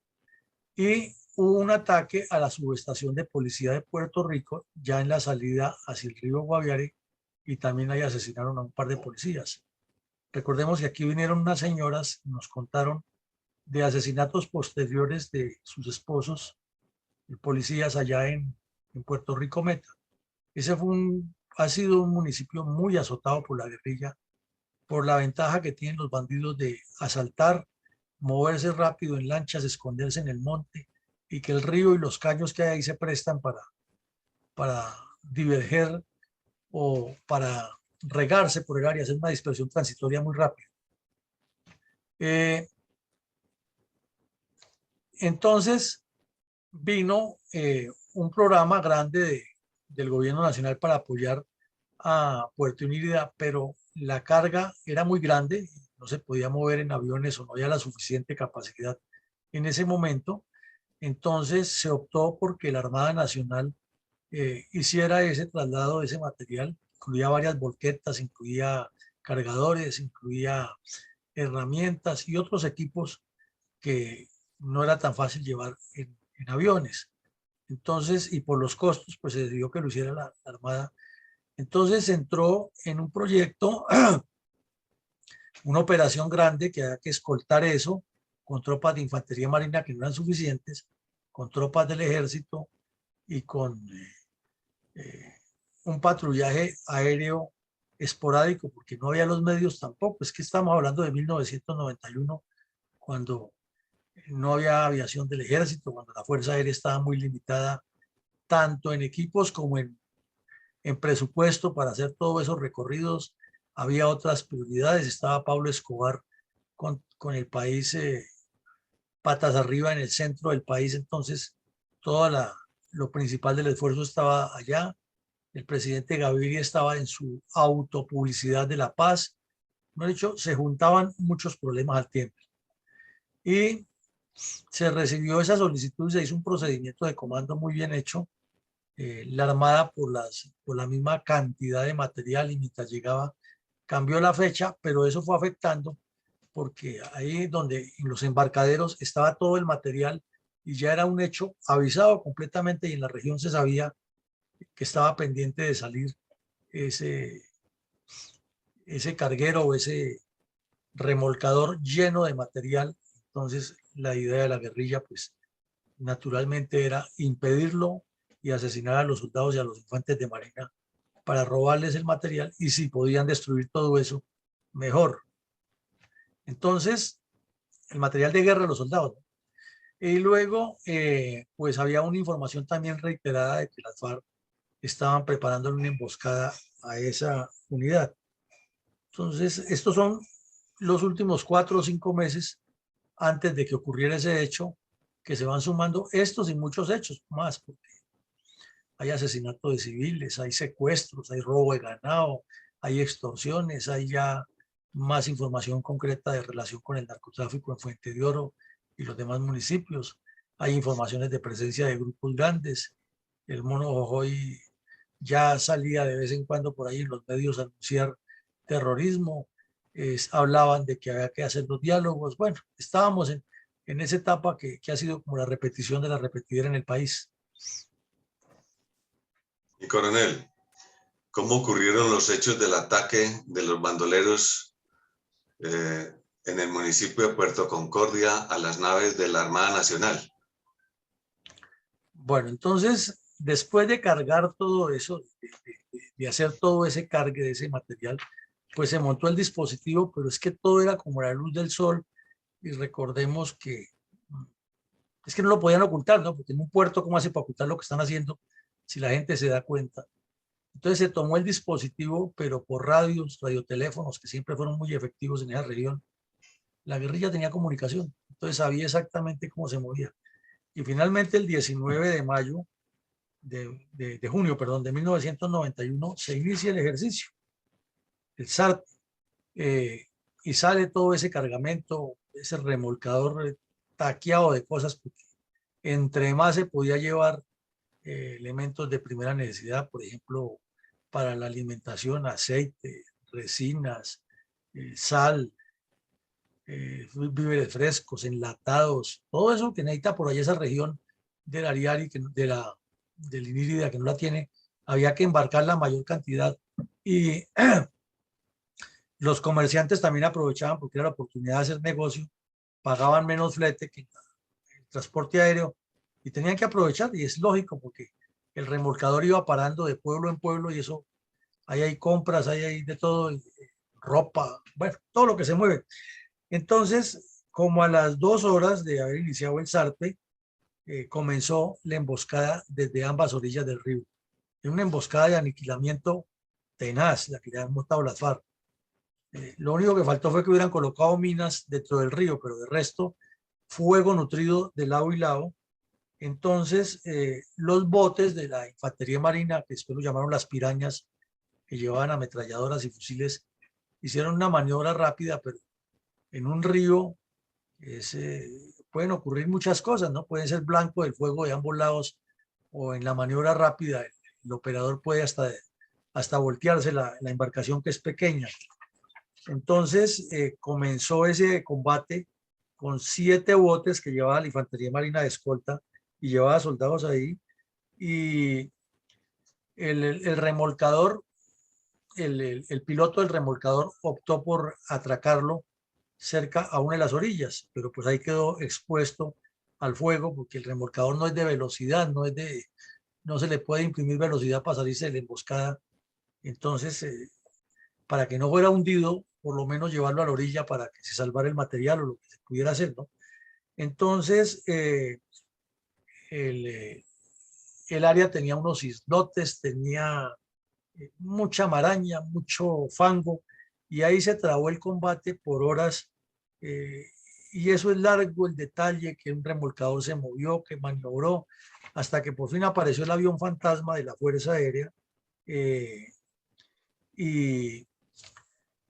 A: Y hubo un ataque a la subestación de policía de Puerto Rico, ya en la salida hacia el río Guaviare, y también ahí asesinaron a un par de policías. Recordemos que aquí vinieron unas señoras y nos contaron de asesinatos posteriores de sus esposos, policías allá en Puerto Rico Meta. Ese ha sido un municipio muy azotado por la guerrilla, por la ventaja que tienen los bandidos de asaltar, moverse rápido en lanchas, esconderse en el monte, y que el río y los caños que hay ahí se prestan para diverger o para regarse por el área, hacer una dispersión transitoria muy rápida. Entonces vino un programa grande del gobierno nacional para apoyar a Puerto Inírida, pero la carga era muy grande, no se podía mover en aviones o no había la suficiente capacidad en ese momento. Entonces se optó porque la Armada Nacional hiciera ese traslado de ese material, incluía varias volquetas, incluía cargadores, incluía herramientas y otros equipos que no era tan fácil llevar en aviones. Entonces, y por los costos, pues se decidió que lo hiciera la Armada. Entonces entró en un proyecto, una operación grande que había que escoltar eso con tropas de infantería marina que no eran suficientes, con tropas del ejército y con un patrullaje aéreo esporádico, porque no había los medios tampoco. Es que estamos hablando de 1991, cuando no había aviación del ejército, cuando la Fuerza Aérea estaba muy limitada, tanto en equipos como en presupuesto para hacer todos esos recorridos. Había otras prioridades. Estaba Pablo Escobar con el país patas arriba en el centro del país. Entonces, lo principal del esfuerzo estaba allá. El presidente Gaviria estaba en su autopublicidad de la paz. De hecho, se juntaban muchos problemas al tiempo. Y se recibió esa solicitud, se hizo un procedimiento de comando muy bien hecho. La Armada, por la misma cantidad de material y mientras llegaba, cambió la fecha, pero eso fue afectando porque ahí donde en los embarcaderos estaba todo el material y ya era un hecho avisado completamente y en la región se sabía que estaba pendiente de salir ese carguero o ese remolcador lleno de material. Entonces la idea de la guerrilla, pues naturalmente era impedirlo y asesinar a los soldados y a los infantes de marina para robarles el material, y si podían destruir todo eso, mejor. Entonces, el material de guerra de los soldados, ¿no? Y luego, pues había una información también reiterada de que las FARC estaban preparando una emboscada a esa unidad. Entonces, estos son los últimos 4 o 5 meses antes de que ocurriera ese hecho, que se van sumando estos y muchos hechos más, porque hay asesinato de civiles, hay secuestros, hay robo de ganado, hay extorsiones, hay ya más información concreta de relación con el narcotráfico en Fuente de Oro y los demás municipios. Hay informaciones de presencia de grupos grandes. El Mono Jojoy ya salía de vez en cuando por ahí en los medios a anunciar terrorismo. Hablaban de que había que hacer los diálogos. Bueno, estábamos en esa etapa que ha sido como la repetición de la repetidera en el país.
C: Y coronel, ¿cómo ocurrieron los hechos del ataque de los bandoleros en el municipio de Puerto Concordia a las naves de la Armada Nacional?
A: Bueno, entonces, después de cargar todo eso, de hacer todo ese cargue de ese material, pues se montó el dispositivo, pero es que todo era como la luz del sol, y recordemos que es que no lo podían ocultar, ¿no? Porque en un puerto, ¿cómo hace para ocultar lo que están haciendo si la gente se da cuenta? Entonces se tomó el dispositivo, pero por radios, radioteléfonos, que siempre fueron muy efectivos en esa región. La guerrilla tenía comunicación, entonces sabía exactamente cómo se movía. Y finalmente el 19 de mayo, de junio, perdón, de 1991, se inicia el ejercicio, el SART, y sale todo ese cargamento, ese remolcador taqueado de cosas, porque entre más se podía llevar elementos de primera necesidad, por ejemplo, para la alimentación, aceite, resinas, sal, víveres frescos, enlatados, todo eso que necesita por allá esa región del Ariari, del Inírida, que no la tiene, había que embarcar la mayor cantidad. Y los comerciantes también aprovechaban porque era la oportunidad de hacer negocio, pagaban menos flete que el transporte aéreo y tenían que aprovechar, y es lógico porque el remolcador iba parando de pueblo en pueblo y eso, ahí hay compras, ahí hay de todo, ropa, bueno, todo lo que se mueve. Entonces, como a las 2 horas de haber iniciado el SARPE, comenzó la emboscada desde ambas orillas del río. Es una emboscada de aniquilamiento tenaz, la que le han montado las FARC. Lo único que faltó fue que hubieran colocado minas dentro del río, pero de resto, fuego nutrido de lado y lado. Entonces, los botes de la infantería marina, que después lo llamaron las pirañas, que llevaban ametralladoras y fusiles, hicieron una maniobra rápida, pero en un río pueden ocurrir muchas cosas, ¿no? Pueden ser blanco del fuego de ambos lados, o en la maniobra rápida el operador puede hasta voltearse la embarcación, que es pequeña. Entonces comenzó ese combate con 7 botes que llevaba la infantería marina de escolta y llevaba soldados ahí, y el remolcador, el piloto del remolcador optó por atracarlo cerca a una de las orillas, pero pues ahí quedó expuesto al fuego porque el remolcador no es de velocidad, no se le puede imprimir velocidad para salirse de la emboscada. Entonces, para que no fuera hundido, por lo menos llevarlo a la orilla para que se salvara el material o lo que se pudiera hacer, ¿no? Entonces, el, eh, el área tenía unos islotes, tenía mucha maraña, mucho fango, y ahí se trabó el combate por horas. eh, y eso es largo el detalle, que un remolcador se movió, que maniobró, hasta que por fin apareció el avión fantasma de la Fuerza Aérea, eh, y,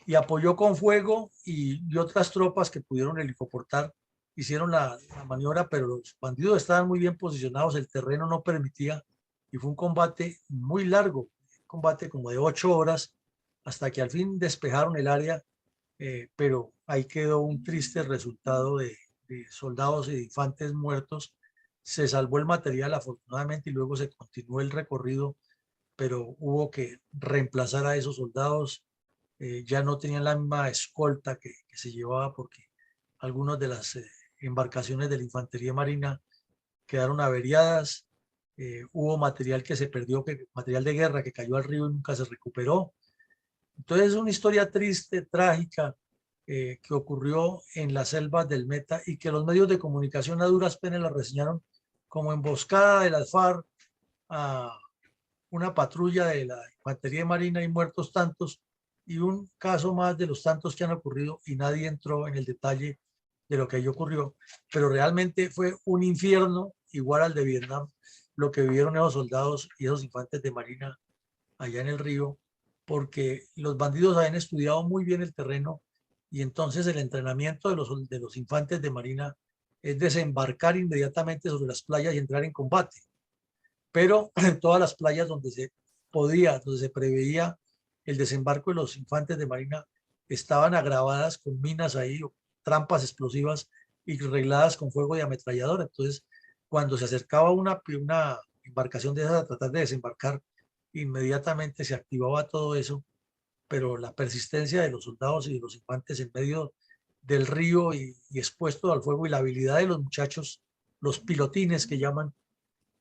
A: y apoyó con fuego, y otras tropas que pudieron helicoportar hicieron la maniobra, pero los bandidos estaban muy bien posicionados, el terreno no permitía, y fue un combate muy largo, un combate como de 8 horas, hasta que al fin despejaron el área, pero ahí quedó un triste resultado de soldados y de infantes muertos. Se salvó el material afortunadamente y luego se continuó el recorrido, pero hubo que reemplazar a esos soldados. Ya no tenían la misma escolta que se llevaba, porque algunas de las embarcaciones de la infantería marina quedaron averiadas. Hubo material que se perdió, material de guerra que cayó al río y nunca se recuperó. Entonces es una historia triste, trágica, que ocurrió en las selvas del Meta y que los medios de comunicación a duras penas la reseñaron como emboscada de las FARC a una patrulla de la infantería marina y muertos tantos, y un caso más de los tantos que han ocurrido, y nadie entró en el detalle de lo que allí ocurrió, pero realmente fue un infierno igual al de Vietnam, lo que vivieron esos soldados y esos infantes de marina allá en el río, porque los bandidos habían estudiado muy bien el terreno, y entonces el entrenamiento de los infantes de marina es desembarcar inmediatamente sobre las playas y entrar en combate. Pero en todas las playas donde donde se preveía el desembarco de los infantes de marina, estaban agravadas con minas ahí, o trampas explosivas, y regladas con fuego de ametralladora. Entonces, cuando se acercaba una embarcación de esas a tratar de desembarcar, inmediatamente se activaba todo eso, pero la persistencia de los soldados y de los infantes en medio del río y expuesto al fuego, y la habilidad de los muchachos, los pilotines que llaman,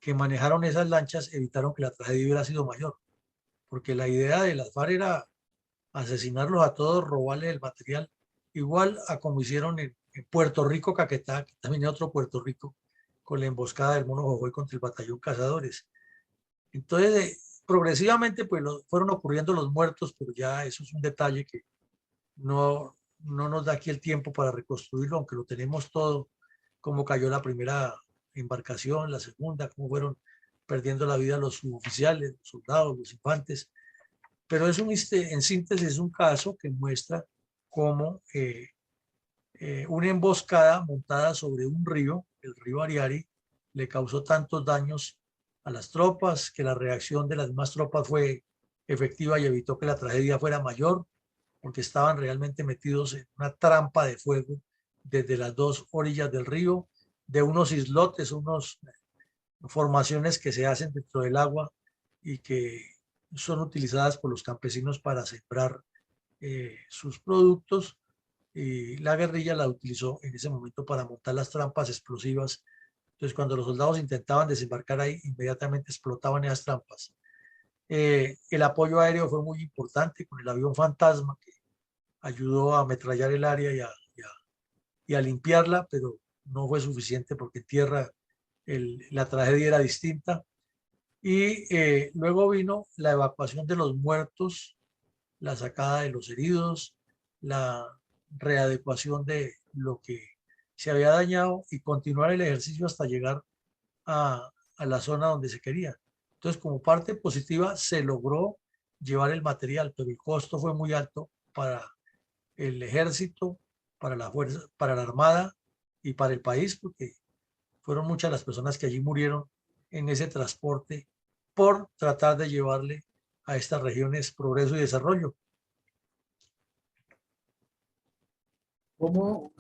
A: que manejaron esas lanchas, evitaron que la tragedia hubiera sido mayor, porque la idea de las FARC era asesinarlos a todos, robarles el material, igual a como hicieron en Puerto Rico, Caquetá, que también es otro Puerto Rico, con la emboscada del Mono Jojoy contra el batallón Cazadores. Entonces, progresivamente pues fueron ocurriendo los muertos, pero ya eso es un detalle que no nos da aquí el tiempo para reconstruirlo, aunque lo tenemos todo, cómo cayó la primera embarcación, la segunda, cómo fueron perdiendo la vida los suboficiales, los soldados, los infantes. Pero es en síntesis, es un caso que muestra cómo una emboscada montada sobre un río, el río Ariari, le causó tantos daños a las tropas que la reacción de las demás tropas fue efectiva y evitó que la tragedia fuera mayor, porque estaban realmente metidos en una trampa de fuego desde las dos orillas del río, de unos islotes, unas formaciones que se hacen dentro del agua y que son utilizadas por los campesinos para sembrar sus productos, y la guerrilla la utilizó en ese momento para montar las trampas explosivas. Entonces, cuando los soldados intentaban desembarcar ahí, inmediatamente explotaban esas trampas. El apoyo aéreo fue muy importante con el avión Fantasma, que ayudó a ametrallar el área y a limpiarla, pero no fue suficiente porque en tierra la tragedia era distinta. Y luego vino la evacuación de los muertos, la sacada de los heridos, la readecuación de lo que se había dañado y continuar el ejercicio hasta llegar a la zona donde se quería. Entonces, como parte positiva, se logró llevar el material, pero el costo fue muy alto para el ejército, para la fuerza, para la armada y para el país, porque fueron muchas las personas que allí murieron en ese transporte por tratar de llevarle a estas regiones progreso y desarrollo.
B: ¿Cómo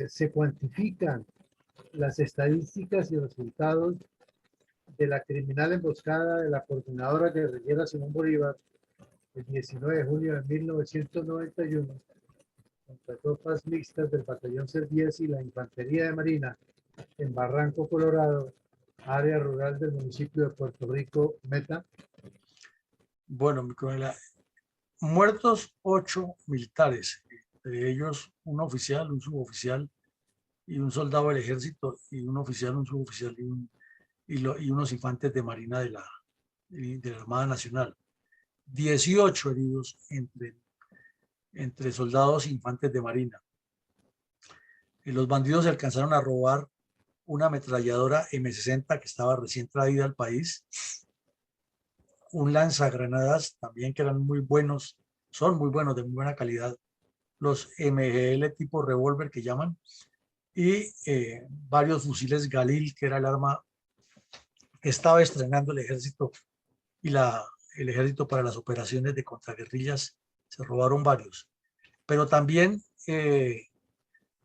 B: se cuantifican las estadísticas y resultados de la criminal emboscada de la coordinadora guerrillera Simón Bolívar el 19 de junio de 1991 contra tropas mixtas del batallón C-10 y la Infantería de Marina en Barranco, Colorado, área rural del municipio de Puerto Rico, Meta?
A: Bueno, mi coronel, muertos 8 militares, de ellos un oficial, un suboficial y un soldado del ejército, y un oficial, un suboficial y unos infantes de marina de la Armada Nacional. 18 heridos entre soldados e infantes de marina. Y los bandidos se alcanzaron a robar una ametralladora M60 que estaba recién traída al país, un lanzagranadas también que eran muy buenos, son muy buenos, de muy buena calidad, los MGL tipo revólver que llaman, y varios fusiles Galil, que era el arma que estaba estrenando el ejército y el ejército para las operaciones de contraguerrillas. Se robaron varios, pero también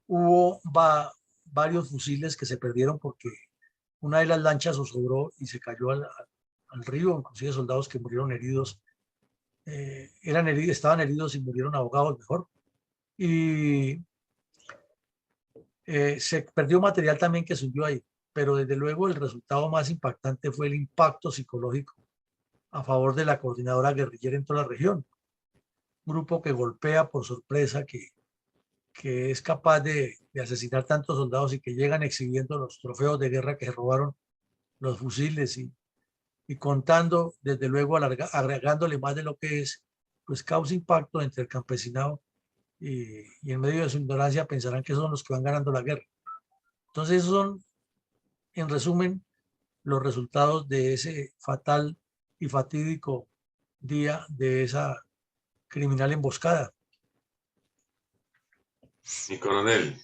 A: hubo varios fusiles que se perdieron porque una de las lanchas zozobró y se cayó al río, inclusive soldados que murieron heridos, estaban heridos y murieron ahogados mejor. Y se perdió material también que subió ahí, pero desde luego el resultado más impactante fue el impacto psicológico a favor de la coordinadora guerrillera en toda la región. Un grupo que golpea por sorpresa, que es capaz de asesinar tantos soldados y que llegan exhibiendo los trofeos de guerra que se robaron, los fusiles y contando, desde luego agregándole más de lo que es, pues causa impacto entre el campesinado y en medio de su ignorancia pensarán que son los que van ganando la guerra. Entonces esos son, en resumen, los resultados de ese fatal y fatídico día de esa criminal emboscada.
C: Mi coronel,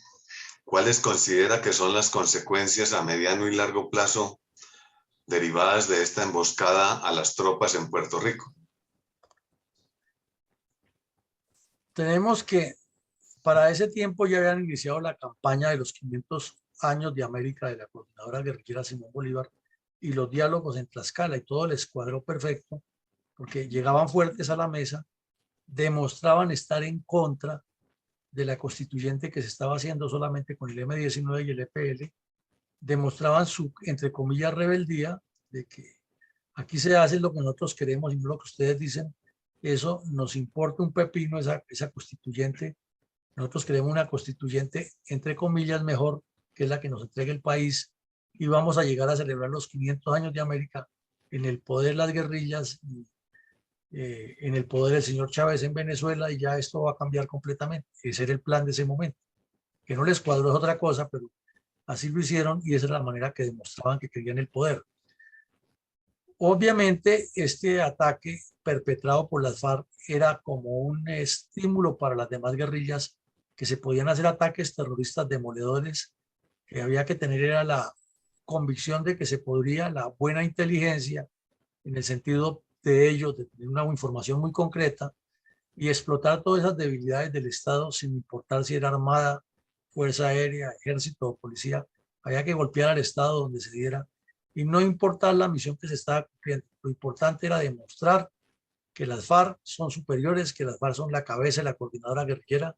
C: ¿cuáles considera que son las consecuencias a mediano y largo plazo derivadas de esta emboscada a las tropas en Puerto Rico?
A: Tenemos que, para ese tiempo ya habían iniciado la campaña de los 500 años de América de la coordinadora guerrillera Simón Bolívar y los diálogos en Tlaxcala, y todo les cuadró perfecto porque llegaban fuertes a la mesa, demostraban estar en contra de la constituyente que se estaba haciendo solamente con el M19 y el EPL, demostraban su, entre comillas, rebeldía de que aquí se hace lo que nosotros queremos y no lo que ustedes dicen. Eso nos importa un pepino, esa constituyente. Nosotros queremos una constituyente, entre comillas, mejor, que es la que nos entregue el país, y vamos a llegar a celebrar los 500 años de América en el poder las guerrillas, en el poder el señor Chávez en Venezuela, y ya esto va a cambiar completamente. Ese era el plan de ese momento. Que no les cuadró es otra cosa, pero así lo hicieron y esa es la manera que demostraban que querían el poder. Obviamente, este ataque perpetrado por las FARC era como un estímulo para las demás guerrillas, que se podían hacer ataques terroristas demoledores, que había que tener era la convicción de que se podría, la buena inteligencia, en el sentido de ellos, de tener una información muy concreta y explotar todas esas debilidades del Estado sin importar si era armada, fuerza aérea, ejército o policía. Había que golpear al Estado donde se diera y no importar la misión que se estaba cumpliendo. Lo importante era demostrar que las FARC son superiores, que las FARC son la cabeza de la coordinadora guerrillera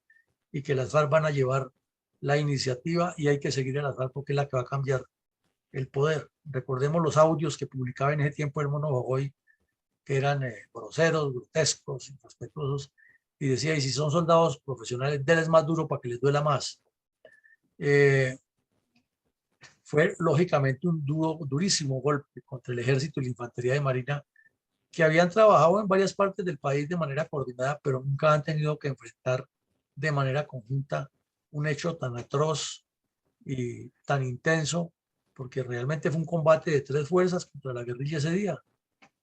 A: y que las FARC van a llevar la iniciativa y hay que seguir a las FARC porque es la que va a cambiar el poder. Recordemos los audios que publicaba en ese tiempo el Mono Jojoy, que eran groseros, grotescos, irrespetuosos, y decía, y si son soldados profesionales, denles más duro para que les duela más. Fue lógicamente un durísimo golpe contra el ejército y la infantería de marina, que habían trabajado en varias partes del país de manera coordinada, pero nunca han tenido que enfrentar de manera conjunta un hecho tan atroz y tan intenso, porque realmente fue un combate de 3 fuerzas contra la guerrilla ese día: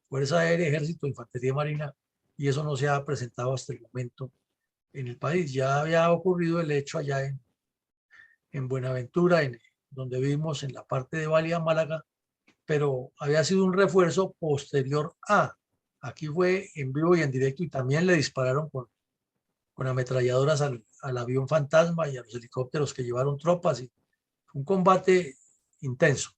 A: Fuerza Aérea, Ejército, Infantería Marina, y eso no se ha presentado hasta el momento en el país. Ya había ocurrido el hecho allá en Buenaventura, donde vimos en la parte de Valía, Málaga, pero había sido un refuerzo posterior a. Aquí fue en vivo y en directo y también le dispararon con ametralladoras al avión fantasma y a los helicópteros que llevaron tropas. Y un combate intenso.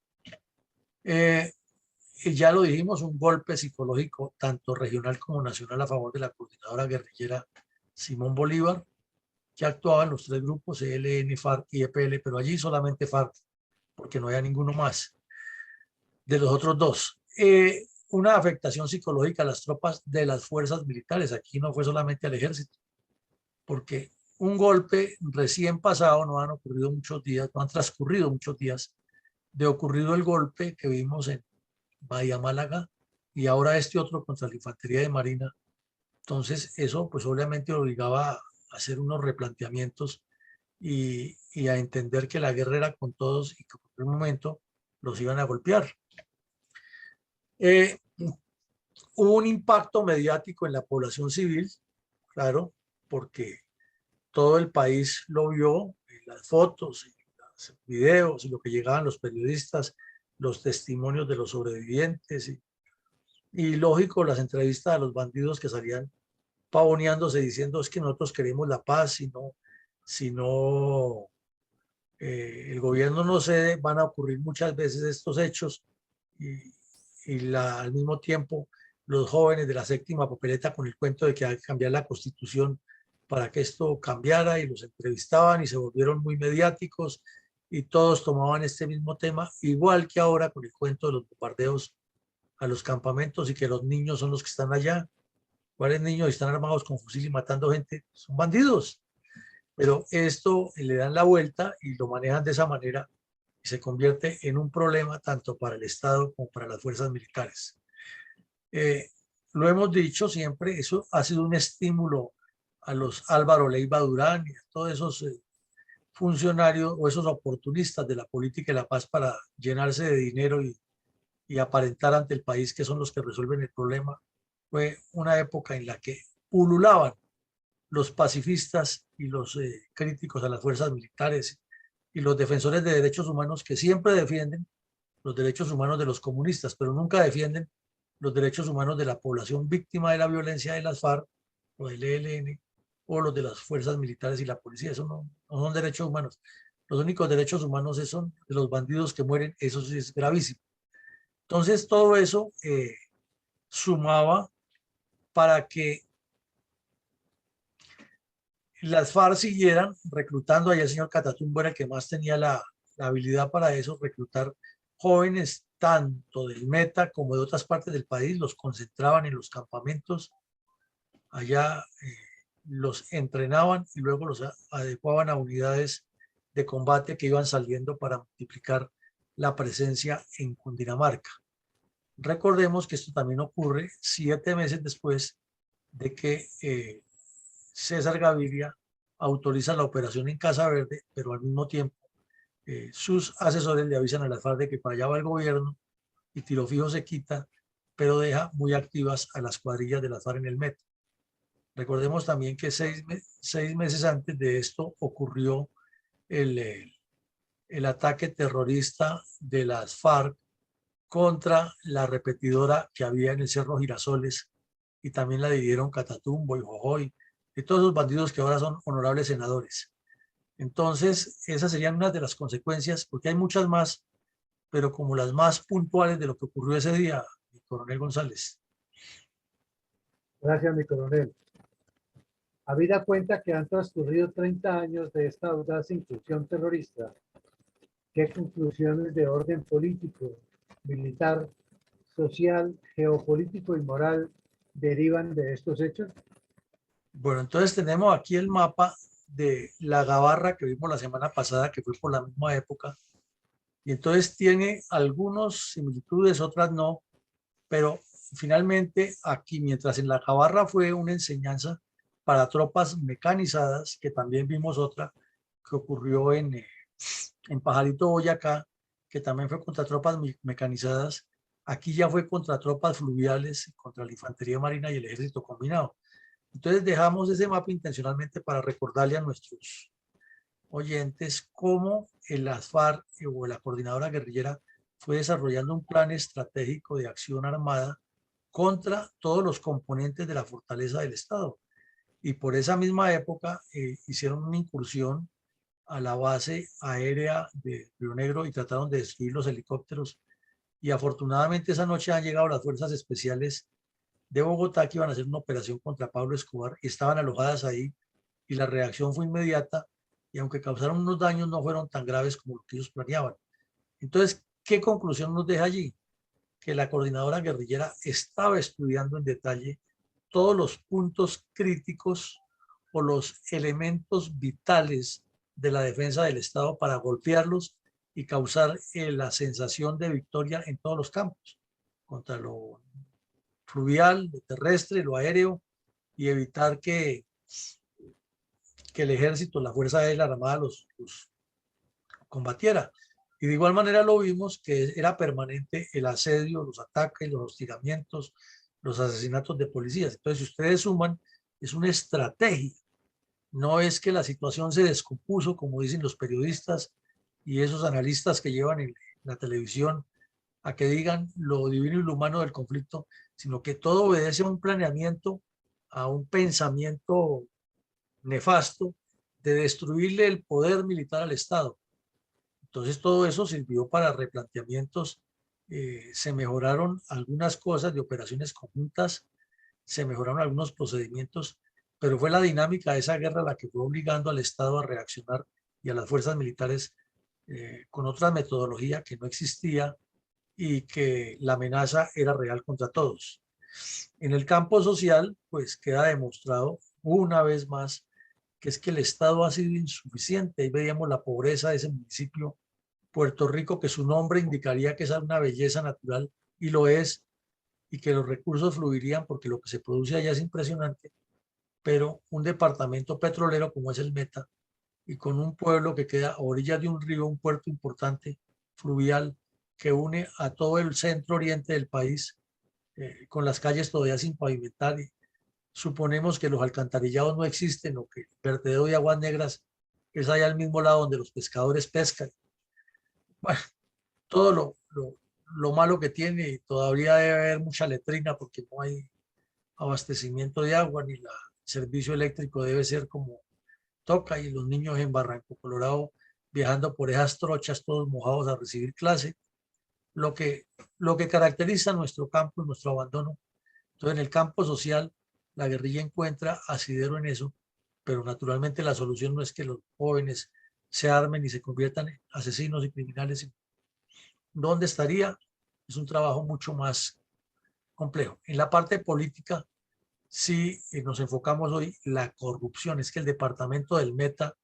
A: Y ya lo dijimos, un golpe psicológico tanto regional como nacional a favor de la coordinadora guerrillera Simón Bolívar, que actuaba en los 3 grupos, ELN, FARC y EPL, pero allí solamente FARC, porque no había ninguno más de los otros 2. Una afectación psicológica a las tropas de las fuerzas militares. Aquí no fue solamente al ejército, porque un golpe recién pasado, no han ocurrido muchos días, no han transcurrido muchos días de ocurrido el golpe que vimos en Bahía Málaga y ahora este otro contra la infantería de marina. Entonces eso pues obviamente obligaba a hacer unos replanteamientos y a entender que la guerra era con todos y que en un momento los iban a golpear. Hubo un impacto mediático en la población civil, claro, porque todo el país lo vio, en las fotos, en los videos, y lo que llegaban los periodistas, los testimonios de los sobrevivientes y lógico las entrevistas a los bandidos que salían pavoneándose diciendo es que nosotros queremos la paz, si no el gobierno no cede, van a ocurrir muchas veces estos hechos y al mismo tiempo los jóvenes de la séptima papeleta con el cuento de que hay que cambiar la constitución para que esto cambiara y los entrevistaban y se volvieron muy mediáticos y todos tomaban este mismo tema, igual que ahora con el cuento de los bombardeos a los campamentos y que los niños son los que están allá. ¿Cuáles niños están armados con fusil y matando gente? Son bandidos. Pero esto le dan la vuelta y lo manejan de esa manera y se convierte en un problema tanto para el Estado como para las fuerzas militares. Lo hemos dicho siempre, eso ha sido un estímulo a los Álvaro Leiva Durán y a todos esos funcionarios o esos oportunistas de la política y la paz para llenarse de dinero y aparentar ante el país que son los que resuelven el problema. Fue una época en la que ululaban los pacifistas y los críticos a las fuerzas militares y los defensores de derechos humanos que siempre defienden los derechos humanos de los comunistas, pero nunca defienden los derechos humanos de la población víctima de la violencia de las FARC o del ELN o los de las fuerzas militares y la policía. Eso no son derechos humanos. Los únicos derechos humanos son de los bandidos que mueren. Eso sí es gravísimo. Entonces todo eso sumaba para que las FARC siguieran reclutando. Allá el señor Catatumbo era el que más tenía la habilidad para eso, reclutar jóvenes tanto del Meta como de otras partes del país, los concentraban en los campamentos, allá los entrenaban y luego los adecuaban a unidades de combate que iban saliendo para multiplicar la presencia en Cundinamarca. Recordemos que esto también ocurre 7 meses después de que César Gaviria autoriza la operación en Casa Verde, pero al mismo tiempo sus asesores le avisan a las FARC de que para allá va el gobierno y Tiro Fijo se quita, pero deja muy activas a las cuadrillas de las FARC en el Meta. Recordemos también que 6 meses antes de esto ocurrió el ataque terrorista de las FARC contra la repetidora que había en el Cerro Girasoles, y también la dividieron Catatumbo y Jojoy, y todos esos bandidos que ahora son honorables senadores. Entonces, esas serían unas de las consecuencias, porque hay muchas más, pero como las más puntuales de lo que ocurrió ese día, mi coronel González.
B: Gracias, mi coronel. Habida cuenta que han transcurrido 30 años de esta audaz incursión terrorista, ¿qué conclusiones de orden político, militar, social, geopolítico y moral derivan de estos hechos?
A: Bueno, entonces tenemos aquí el mapa de la Gabarra que vimos la semana pasada, que fue por la misma época, y entonces tiene algunas similitudes, otras no, pero finalmente aquí, mientras en la Gabarra fue una enseñanza para tropas mecanizadas, que también vimos otra que ocurrió en Pajarito, Boyacá, que también fue contra tropas mecanizadas, aquí ya fue contra tropas fluviales, contra la infantería marina y el ejército combinado. Entonces dejamos ese mapa intencionalmente para recordarle a nuestros oyentes cómo el ASFAR o la coordinadora guerrillera fue desarrollando un plan estratégico de acción armada contra todos los componentes de la fortaleza del Estado. Y por esa misma época hicieron una incursión a la base aérea de Río Negro y trataron de destruir los helicópteros. Y afortunadamente esa noche han llegado las fuerzas especiales de Bogotá que iban a hacer una operación contra Pablo Escobar y estaban alojadas ahí, y la reacción fue inmediata, y aunque causaron unos daños no fueron tan graves como lo que ellos planeaban. Entonces, ¿qué conclusión nos deja allí? Que la coordinadora guerrillera estaba estudiando en detalle todos los puntos críticos o los elementos vitales de la defensa del Estado para golpearlos y causar la sensación de victoria en todos los campos, contra lo fluvial, lo terrestre, lo aéreo, y evitar que el ejército, la fuerza aérea, la armada los combatiera. Y de igual manera lo vimos que era permanente el asedio, los ataques, los hostigamientos, los asesinatos de policías. Entonces, si ustedes suman, es una estrategia. No es que la situación se descompuso, como dicen los periodistas y esos analistas que llevan en la televisión a que digan lo divino y lo humano del conflicto, sino que todo obedece a un planeamiento, a un pensamiento nefasto de destruirle el poder militar al Estado. Entonces todo eso sirvió para replanteamientos, se mejoraron algunas cosas de operaciones conjuntas, se mejoraron algunos procedimientos, pero fue la dinámica de esa guerra la que fue obligando al Estado a reaccionar y a las fuerzas militares con otra metodología que no existía, y que la amenaza era real contra todos. En el campo social, pues queda demostrado una vez más que es que el Estado ha sido insuficiente. Ahí veíamos la pobreza de ese municipio, Puerto Rico, que su nombre indicaría que es una belleza natural, y lo es, y que los recursos fluirían porque lo que se produce allá es impresionante, pero un departamento petrolero como es el Meta, y con un pueblo que queda a orillas de un río, un puerto importante, fluvial, que une a todo el centro oriente del país, con las calles todavía sin pavimentar. Y suponemos que los alcantarillados no existen, o que el vertedero de aguas negras es allá al mismo lado donde los pescadores pescan. Bueno, todo lo malo que tiene, y todavía debe haber mucha letrina porque no hay abastecimiento de agua, ni el servicio eléctrico debe ser como toca, y los niños en Barranco Colorado viajando por esas trochas todos mojados a recibir clase, lo que, lo que caracteriza nuestro campo y nuestro abandono. Entonces, en el campo social, la guerrilla encuentra asidero en eso, pero naturalmente la solución no es que los jóvenes se armen y se conviertan en asesinos y criminales. ¿Dónde estaría? Es un trabajo mucho más complejo. En la parte política, sí nos enfocamos hoy la corrupción. Es que el departamento del Meta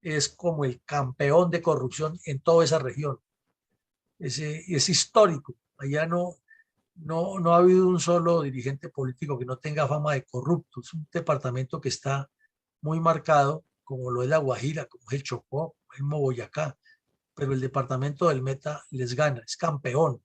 A: es como el campeón de corrupción en toda esa región. Es histórico. Allá no, no ha habido un solo dirigente político que no tenga fama de corrupto. Es un departamento que está muy marcado, como lo es La Guajira, como es el Chocó, como es el Boyacá, pero el departamento del Meta les gana, es campeón.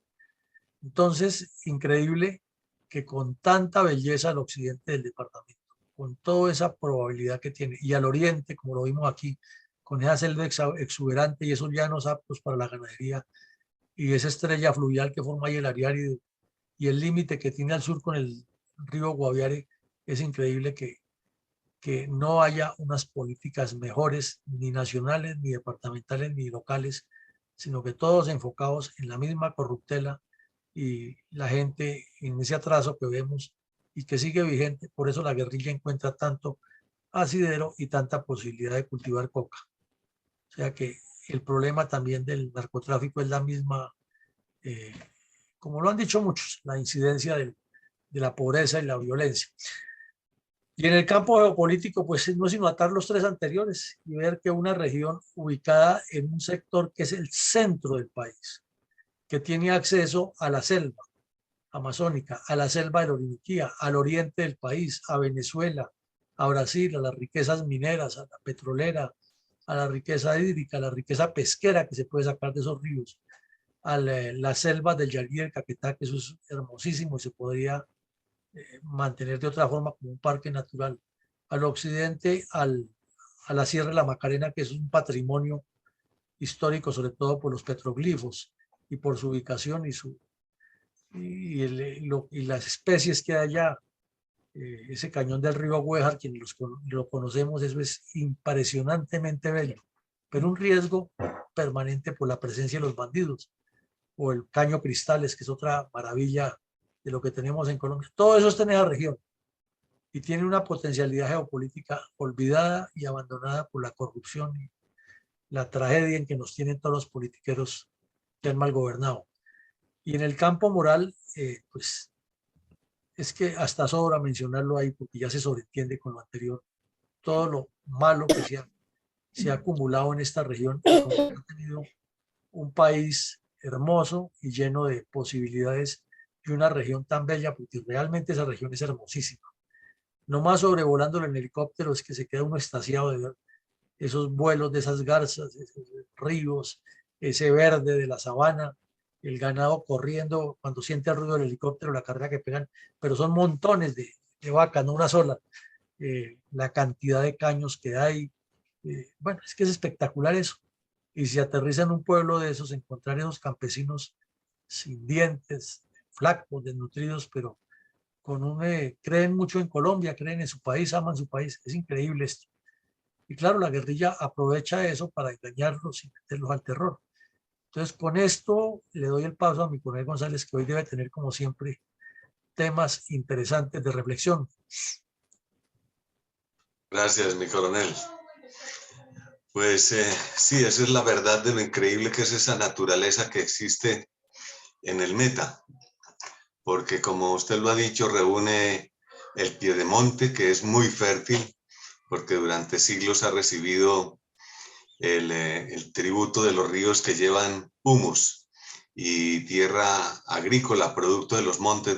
A: Entonces, increíble que con tanta belleza al occidente del departamento, con toda esa probabilidad que tiene, y al oriente, como lo vimos aquí, con esa selva exuberante y esos llanos aptos para la ganadería, y esa estrella fluvial que forma ahí el Ariárido, y el límite que tiene al sur con el río Guaviare, es increíble que no haya unas políticas mejores, ni nacionales, ni departamentales, ni locales, sino que todos enfocados en la misma corruptela y la gente en ese atraso que vemos y que sigue vigente. Por eso la guerrilla encuentra tanto asidero y tanta posibilidad de cultivar coca. O sea que el problema también del narcotráfico es la misma, eh, como lo han dicho muchos, la incidencia de la pobreza y la violencia. Y en el campo geopolítico, pues no es sino atar los tres anteriores y ver que una región ubicada en un sector que es el centro del país, que tiene acceso a la selva amazónica, a la selva de la Orinoquía, al oriente del país, a Venezuela, a Brasil, a las riquezas mineras, a la petrolera, a la riqueza hídrica, a la riqueza pesquera que se puede sacar de esos ríos, a las selvas del Yaguí y del Caquetá, que eso es hermosísimo y se podría mantener de otra forma como un parque natural. Al occidente, a la Sierra de la Macarena, que es un patrimonio histórico, sobre todo por los petroglifos y por su ubicación y las especies que hay allá. Ese cañón del río Güejar, quienes lo conocemos, eso es impresionantemente bello, pero un riesgo permanente por la presencia de los bandidos, o el caño Cristales, que es otra maravilla de lo que tenemos en Colombia. Todo eso está en esa región y tiene una potencialidad geopolítica olvidada y abandonada por la corrupción y la tragedia en que nos tienen todos los politiqueros que han mal gobernado. Y en el campo moral, pues es que hasta sobra mencionarlo ahí porque ya se sobreentiende con lo anterior, todo lo malo que se ha acumulado en esta región y como ha tenido un país hermoso y lleno de posibilidades y una región tan bella, porque realmente esa región es hermosísima. No más sobrevolándolo en helicóptero es que se queda uno extasiado de ver esos vuelos de esas garzas, esos ríos, ese verde de la sabana, el ganado corriendo cuando siente el ruido del helicóptero, la carrera que pegan, pero son montones de vacas, no una sola. La cantidad de caños que hay, bueno, es que es espectacular eso. Y si aterriza en un pueblo de esos, encontrar esos campesinos sin dientes, flacos, desnutridos, pero creen mucho en Colombia, creen en su país, aman su país. Es increíble esto. Y claro, la guerrilla aprovecha eso para engañarlos y meterlos al terror. Entonces, con esto le doy el paso a mi coronel González, que hoy debe tener, como siempre, temas interesantes de reflexión.
C: Gracias, mi coronel. Pues sí, esa es la verdad de lo increíble que es esa naturaleza que existe en el Meta, porque como usted lo ha dicho, reúne el piedemonte, que es muy fértil, porque durante siglos ha recibido el tributo de los ríos que llevan humus y tierra agrícola, producto de los montes,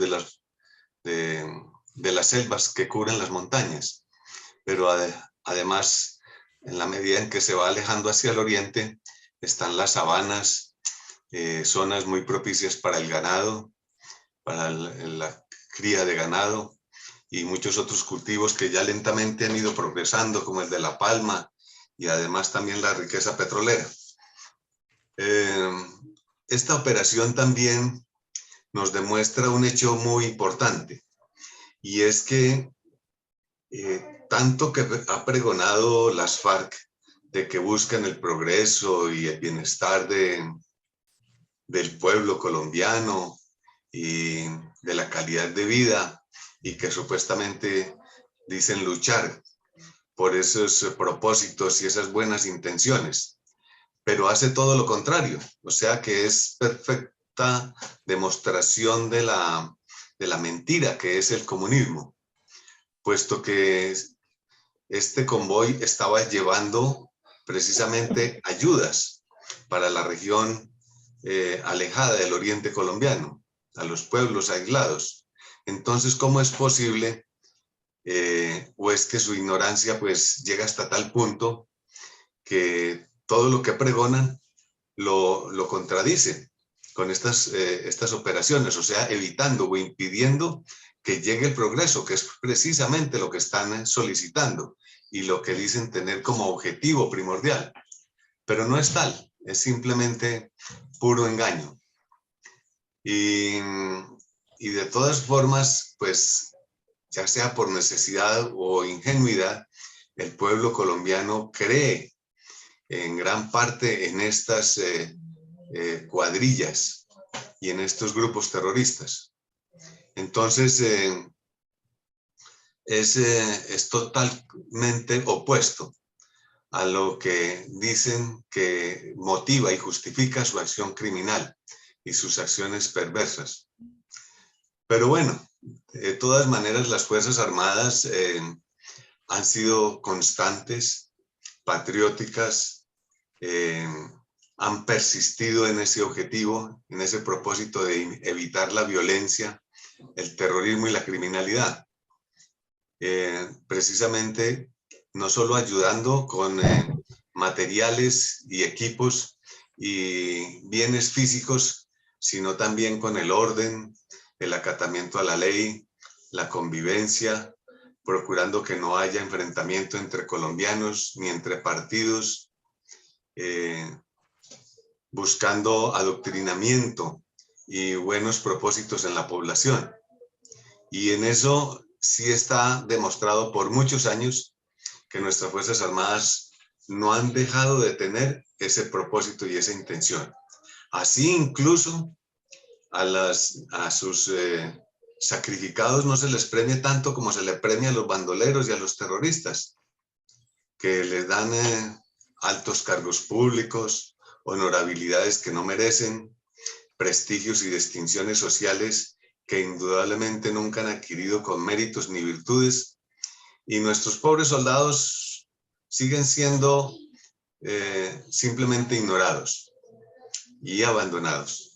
C: de las selvas que cubren las montañas. Pero además, en la medida en que se va alejando hacia el oriente, están las sabanas, zonas muy propicias para el ganado, para la cría de ganado y muchos otros cultivos que ya lentamente han ido progresando, como el de la palma y además también la riqueza petrolera. Esta operación también nos demuestra un hecho muy importante, y es que tanto que ha pregonado las FARC de que buscan el progreso y el bienestar del pueblo colombiano y de la calidad de vida, y que supuestamente dicen luchar por esos propósitos y esas buenas intenciones, pero hace todo lo contrario. O sea que es perfecta demostración de la mentira que es el comunismo, puesto que este convoy estaba llevando precisamente ayudas para la región alejada del oriente colombiano. a los pueblos aislados. Entonces, ¿cómo es posible o es que su ignorancia pues llega hasta tal punto que todo lo que pregonan lo contradice con estas operaciones, o sea, evitando o impidiendo que llegue el progreso, que es precisamente lo que están solicitando y lo que dicen tener como objetivo primordial? Pero no es tal, es simplemente puro engaño. Y de todas formas, pues, ya sea por necesidad o ingenuidad, el pueblo colombiano cree en gran parte en estas cuadrillas y en estos grupos terroristas. Entonces, es totalmente opuesto a lo que dicen que motiva y justifica su acción criminal y sus acciones perversas. Pero bueno, de todas maneras, las Fuerzas Armadas han sido constantes, patrióticas, han persistido en ese objetivo, en ese propósito de evitar la violencia, el terrorismo y la criminalidad. Precisamente, no solo ayudando con materiales y equipos y bienes físicos, sino también con el orden, el acatamiento a la ley, la convivencia, procurando que no haya enfrentamiento entre colombianos ni entre partidos, buscando adoctrinamiento y buenos propósitos en la población. Y en eso sí está demostrado por muchos años que nuestras Fuerzas Armadas no han dejado de tener ese propósito y esa intención. Así incluso a sus sacrificados no se les premia tanto como se le premia a los bandoleros y a los terroristas, que les dan altos cargos públicos, honorabilidades que no merecen, prestigios y distinciones sociales que indudablemente nunca han adquirido con méritos ni virtudes, y nuestros pobres soldados siguen siendo simplemente ignorados y abandonados.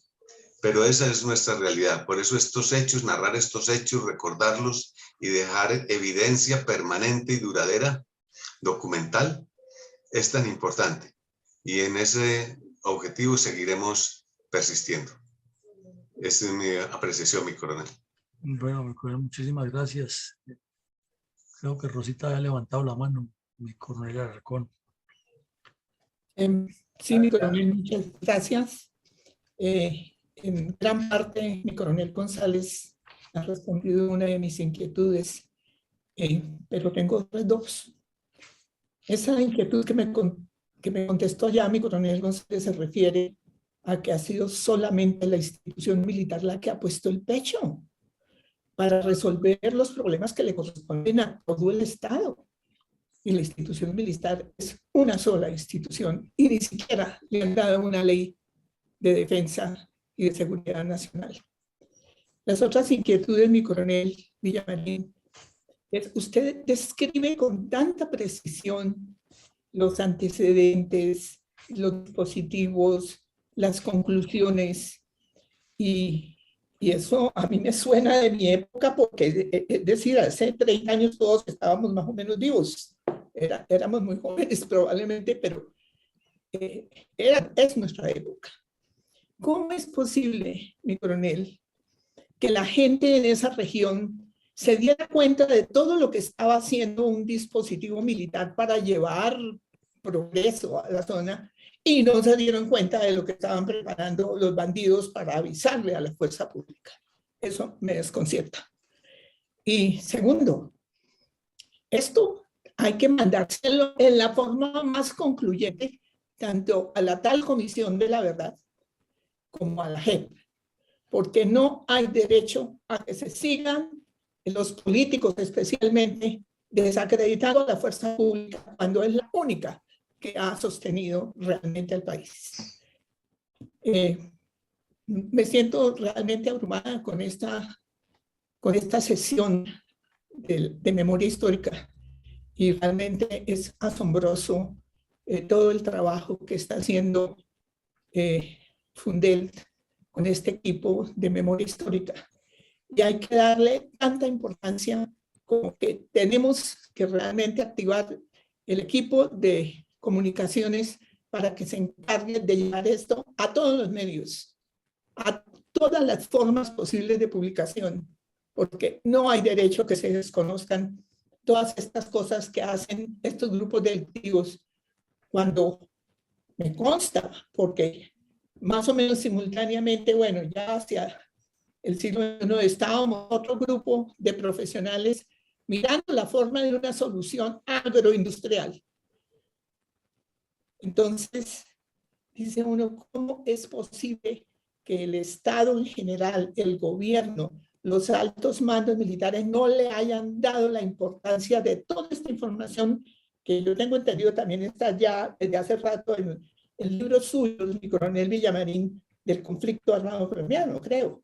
C: Pero esa es nuestra realidad. Por eso estos hechos, narrar estos hechos, recordarlos y dejar evidencia permanente y duradera, documental, es tan importante. Y en ese objetivo seguiremos persistiendo. Esa es mi apreciación, mi coronel.
A: Bueno, mi coronel, muchísimas gracias. Creo que Rosita había levantado la mano, mi coronel Alarcón.
D: Sí, mi coronel, muchas gracias. En gran parte, mi coronel González ha respondido una de mis inquietudes, pero tengo otras dos. Esa inquietud que me contestó ya mi coronel González se refiere a que ha sido solamente la institución militar la que ha puesto el pecho para resolver los problemas que le corresponden a todo el Estado. Y la institución militar es una sola institución y ni siquiera le han dado una ley de defensa y de seguridad nacional. Las otras inquietudes, mi coronel Villamarín, es usted describe con tanta precisión los antecedentes, los dispositivos, las conclusiones, y eso a mí me suena de mi época, porque es decir, hace 30 años todos estábamos más o menos vivos, éramos muy jóvenes probablemente, pero es nuestra época. ¿Cómo es posible, mi coronel, que la gente en esa región se diera cuenta de todo lo que estaba haciendo un dispositivo militar para llevar progreso a la zona y no se dieron cuenta de lo que estaban preparando los bandidos para avisarle a la fuerza pública? Eso me desconcierta. Y segundo, esto hay que mandárselo en la forma más concluyente tanto a la tal Comisión de la Verdad como a la JEP, porque no hay derecho a que se sigan los políticos especialmente desacreditando a la fuerza pública cuando es la única que ha sostenido realmente al país. Me siento realmente abrumada con esta sesión de memoria histórica y realmente es asombroso todo el trabajo que está haciendo Fundelt con este equipo de memoria histórica. Y hay que darle tanta importancia como que tenemos que realmente activar el equipo de comunicaciones para que se encargue de llevar esto a todos los medios, a todas las formas posibles de publicación, porque no hay derecho que se desconozcan todas estas cosas que hacen estos grupos delictivos, cuando me consta, porque más o menos simultáneamente, bueno, ya hacia el siglo XXI estábamos otro grupo de profesionales mirando la forma de una solución agroindustrial. Entonces, dice uno, ¿cómo es posible que el Estado en general, el gobierno, los altos mandos militares no le hayan dado la importancia de toda esta información que yo tengo entendido también está ya desde hace rato en el libro suyo, mi coronel Villamarín, del conflicto armado colombiano, creo?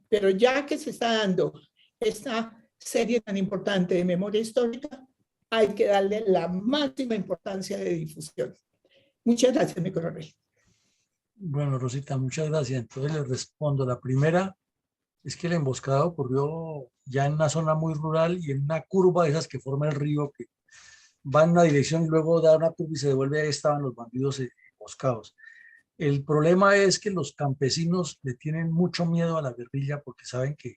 D: Pero ya que se está dando esta serie tan importante de memoria histórica, hay que darle la máxima importancia de difusión. Muchas gracias, mi coronel.
A: Bueno, Rosita, muchas gracias. Entonces les respondo. La primera es que el emboscado ocurrió ya en una zona muy rural y en una curva de esas que forma el río, que va en una dirección y luego da una curva y se devuelve. Ahí estaban los bandidos emboscados. El problema es que los campesinos le tienen mucho miedo a la guerrilla porque saben que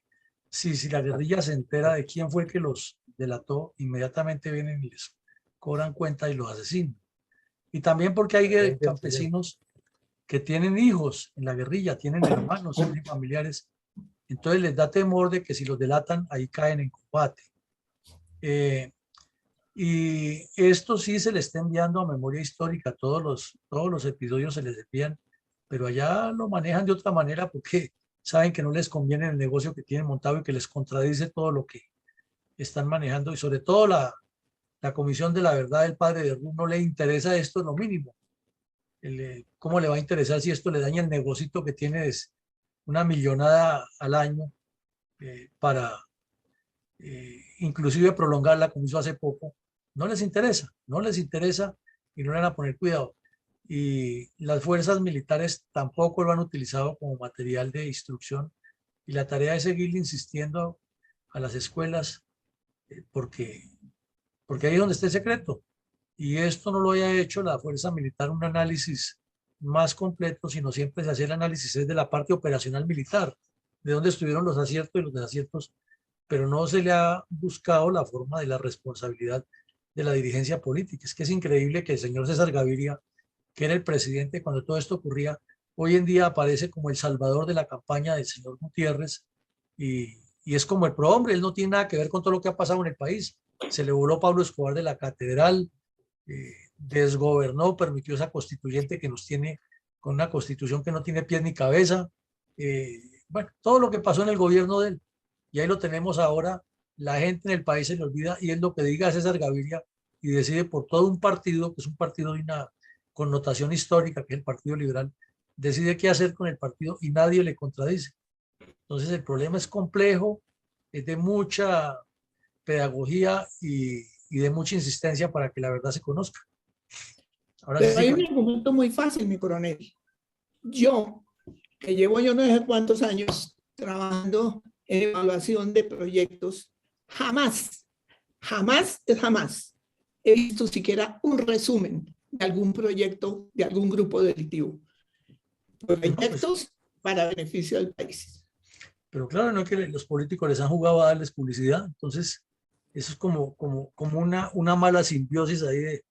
A: si la guerrilla se entera de quién fue el que los delató, inmediatamente vienen y les cobran cuenta y los asesinan. Y también porque hay campesinos que tienen hijos en la guerrilla, tienen hermanos, tienen familiares, entonces les da temor de que si los delatan, ahí caen en combate. Y esto sí se le está enviando a memoria histórica, todos los episodios se les envían, pero allá lo manejan de otra manera porque saben que no les conviene el negocio que tienen montado y que les contradice todo lo que están manejando, y sobre todo la Comisión de la Verdad del Padre de Ruz no le interesa esto, es lo mínimo. ¿Cómo le va a interesar si esto le daña el negocito que tiene una millonada al año para inclusive prolongarla como hizo hace poco? No les interesa, no les interesa y no le van a poner cuidado. Y las fuerzas militares tampoco lo han utilizado como material de instrucción, y la tarea es seguir insistiendo a las escuelas porque ahí es donde está el secreto. Y esto no lo haya hecho la fuerza militar un análisis más completo, sino siempre se hace el análisis de la parte operacional militar, de dónde estuvieron los aciertos y los desaciertos, pero no se le ha buscado la forma de la responsabilidad de la dirigencia política. Es que es increíble que el señor César Gaviria, que era el presidente cuando todo esto ocurría, hoy en día aparece como el salvador de la campaña del señor Gutiérrez, y es como el prohombre. Él no tiene nada que ver con todo lo que ha pasado en el país. Se le voló Pablo Escobar de la catedral, desgobernó, permitió esa constituyente que nos tiene con una constitución que no tiene pies ni cabeza. Bueno, todo lo que pasó en el gobierno de él, y ahí lo tenemos ahora. La gente en el país se le olvida y es lo que diga César Gaviria, y decide por todo un partido, que es un partido de una connotación histórica, que es el Partido Liberal, decide qué hacer con el partido y nadie le contradice. Entonces el problema es complejo, es de mucha pedagogía y de mucha insistencia para que la verdad se conozca. Ahora
D: Pero
A: sí,
D: hay un argumento muy fácil, mi coronel. Yo, que llevo yo no sé cuántos años trabajando en evaluación de proyectos, jamás he visto siquiera un resumen de algún proyecto de algún grupo delictivo. Proyectos para beneficio del país.
A: Pero claro, no es que los políticos les han jugado a darles publicidad, entonces eso es como una mala simbiosis ahí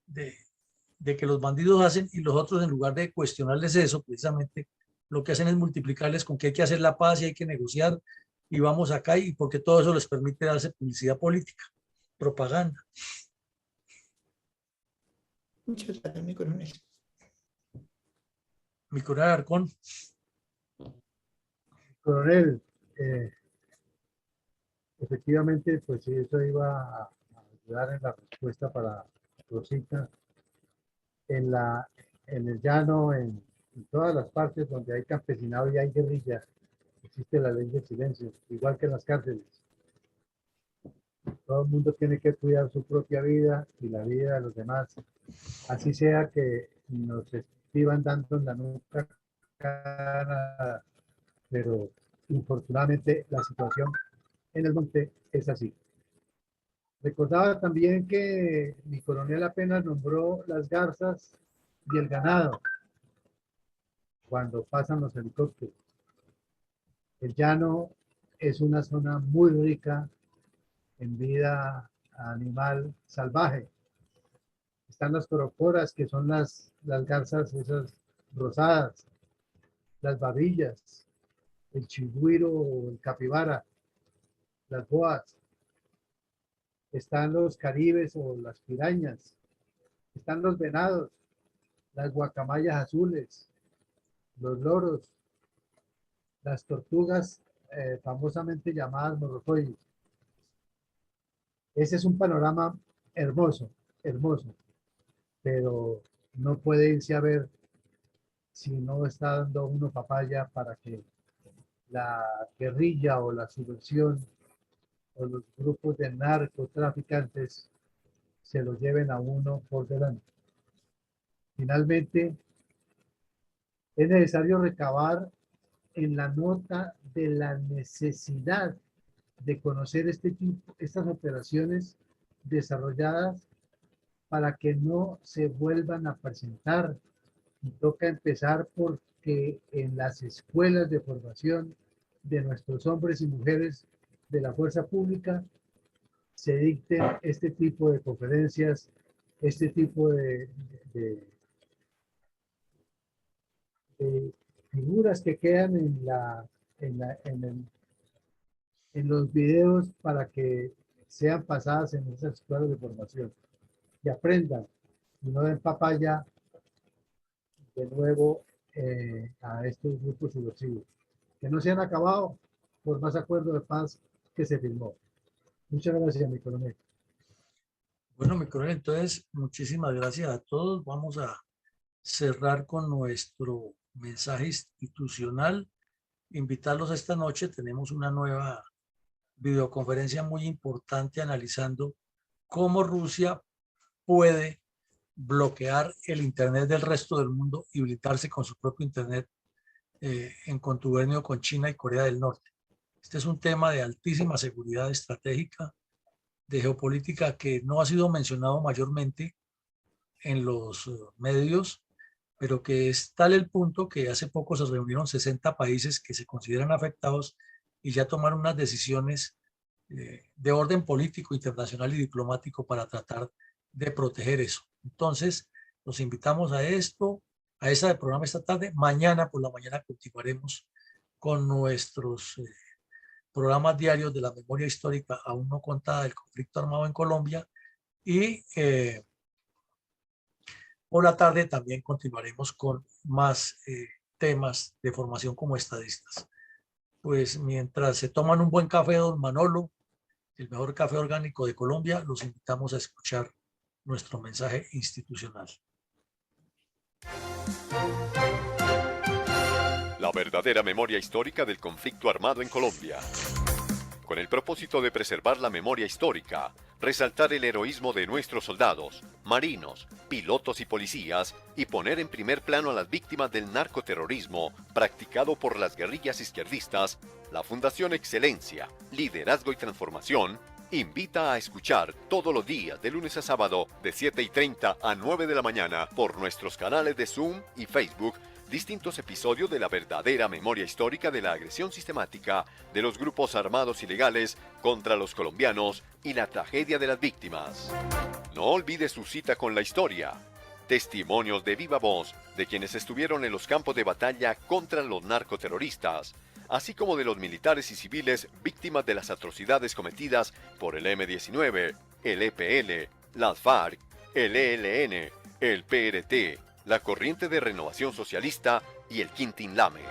A: de que los bandidos hacen y los otros, en lugar de cuestionarles eso, precisamente lo que hacen es multiplicarles con que hay que hacer la paz y hay que negociar y vamos acá, y porque todo eso les permite darse publicidad política, propaganda.
D: Muchas gracias, mi coronel.
A: Mi coronel Arcón.
B: Coronel, efectivamente, pues sí, eso iba a ayudar en la respuesta para Rosita. En el llano, en todas las partes donde hay campesinado y hay guerrilla, existe la ley del silencio, igual que en las cárceles. Todo el mundo tiene que cuidar su propia vida y la vida de los demás. Así sea que nos escriban dando en la nuca cada pero infortunadamente la situación en el monte es así. Recordaba también que mi coronel apenas nombró las garzas y el ganado cuando pasan los helicópteros. El llano es una zona muy rica en vida animal salvaje. Están las corocoras, que son las garzas esas rosadas, las babillas, el chigüiro o el capibara, las boas. Están los caribes o las pirañas. Están los venados, las guacamayas azules, los loros, las tortugas famosamente llamadas morrocoy. Ese es un panorama hermoso, hermoso, pero no puede irse a ver si no está dando uno papaya para que la guerrilla o la subversión o los grupos de narcotraficantes se lo lleven a uno por delante. Finalmente, es necesario recabar en la nota de la necesidad de conocer estas operaciones desarrolladas para que no se vuelvan a presentar. Y toca empezar porque en las escuelas de formación de nuestros hombres y mujeres de la fuerza pública se dicten este tipo de conferencias, este tipo de figuras que quedan en los videos para que sean pasadas en esas escuelas de formación y aprendan y no den papaya de nuevo a estos grupos subversivos, que no se han acabado por más acuerdo de paz que se firmó. Muchas gracias, mi coronel.
A: Bueno, mi coronel, entonces, muchísimas gracias a todos. Vamos a cerrar con nuestro mensaje institucional. Invitarlos esta noche. Tenemos una nueva videoconferencia muy importante analizando cómo Rusia puede bloquear el Internet del resto del mundo y blindarse con su propio Internet en contubernio con China y Corea del Norte. Este es un tema de altísima seguridad estratégica, de geopolítica, que no ha sido mencionado mayormente en los medios, pero que es tal el punto que hace poco se reunieron 60 países que se consideran afectados y ya tomaron unas decisiones de orden político, internacional y diplomático para tratar de proteger eso. Entonces, los invitamos a esto, a esa del programa esta tarde. Mañana por la mañana continuaremos con nuestros programas diarios de la memoria histórica aún no contada del conflicto armado en Colombia, y por la tarde también continuaremos con más temas de formación como estadistas. Pues mientras se toman un buen café, don Manolo, el mejor café orgánico de Colombia, los invitamos a escuchar nuestro mensaje institucional.
E: La verdadera memoria histórica del conflicto armado en Colombia. Con el propósito de preservar la memoria histórica, resaltar el heroísmo de nuestros soldados, marinos, pilotos y policías, y poner en primer plano a las víctimas del narcoterrorismo practicado por las guerrillas izquierdistas, la Fundación Excelencia, Liderazgo y Transformación invita a escuchar todos los días de lunes a sábado de 7:30 a 9 de la mañana por nuestros canales de Zoom y Facebook distintos episodios de la verdadera memoria histórica de la agresión sistemática de los grupos armados ilegales contra los colombianos y la tragedia de las víctimas. No olvide su cita con la historia. Testimonios de viva voz de quienes estuvieron en los campos de batalla contra los narcoterroristas, así como de los militares y civiles víctimas de las atrocidades cometidas por el M-19, el EPL, las FARC, el ELN, el PRT, la Corriente de Renovación Socialista y el Quintín Lame.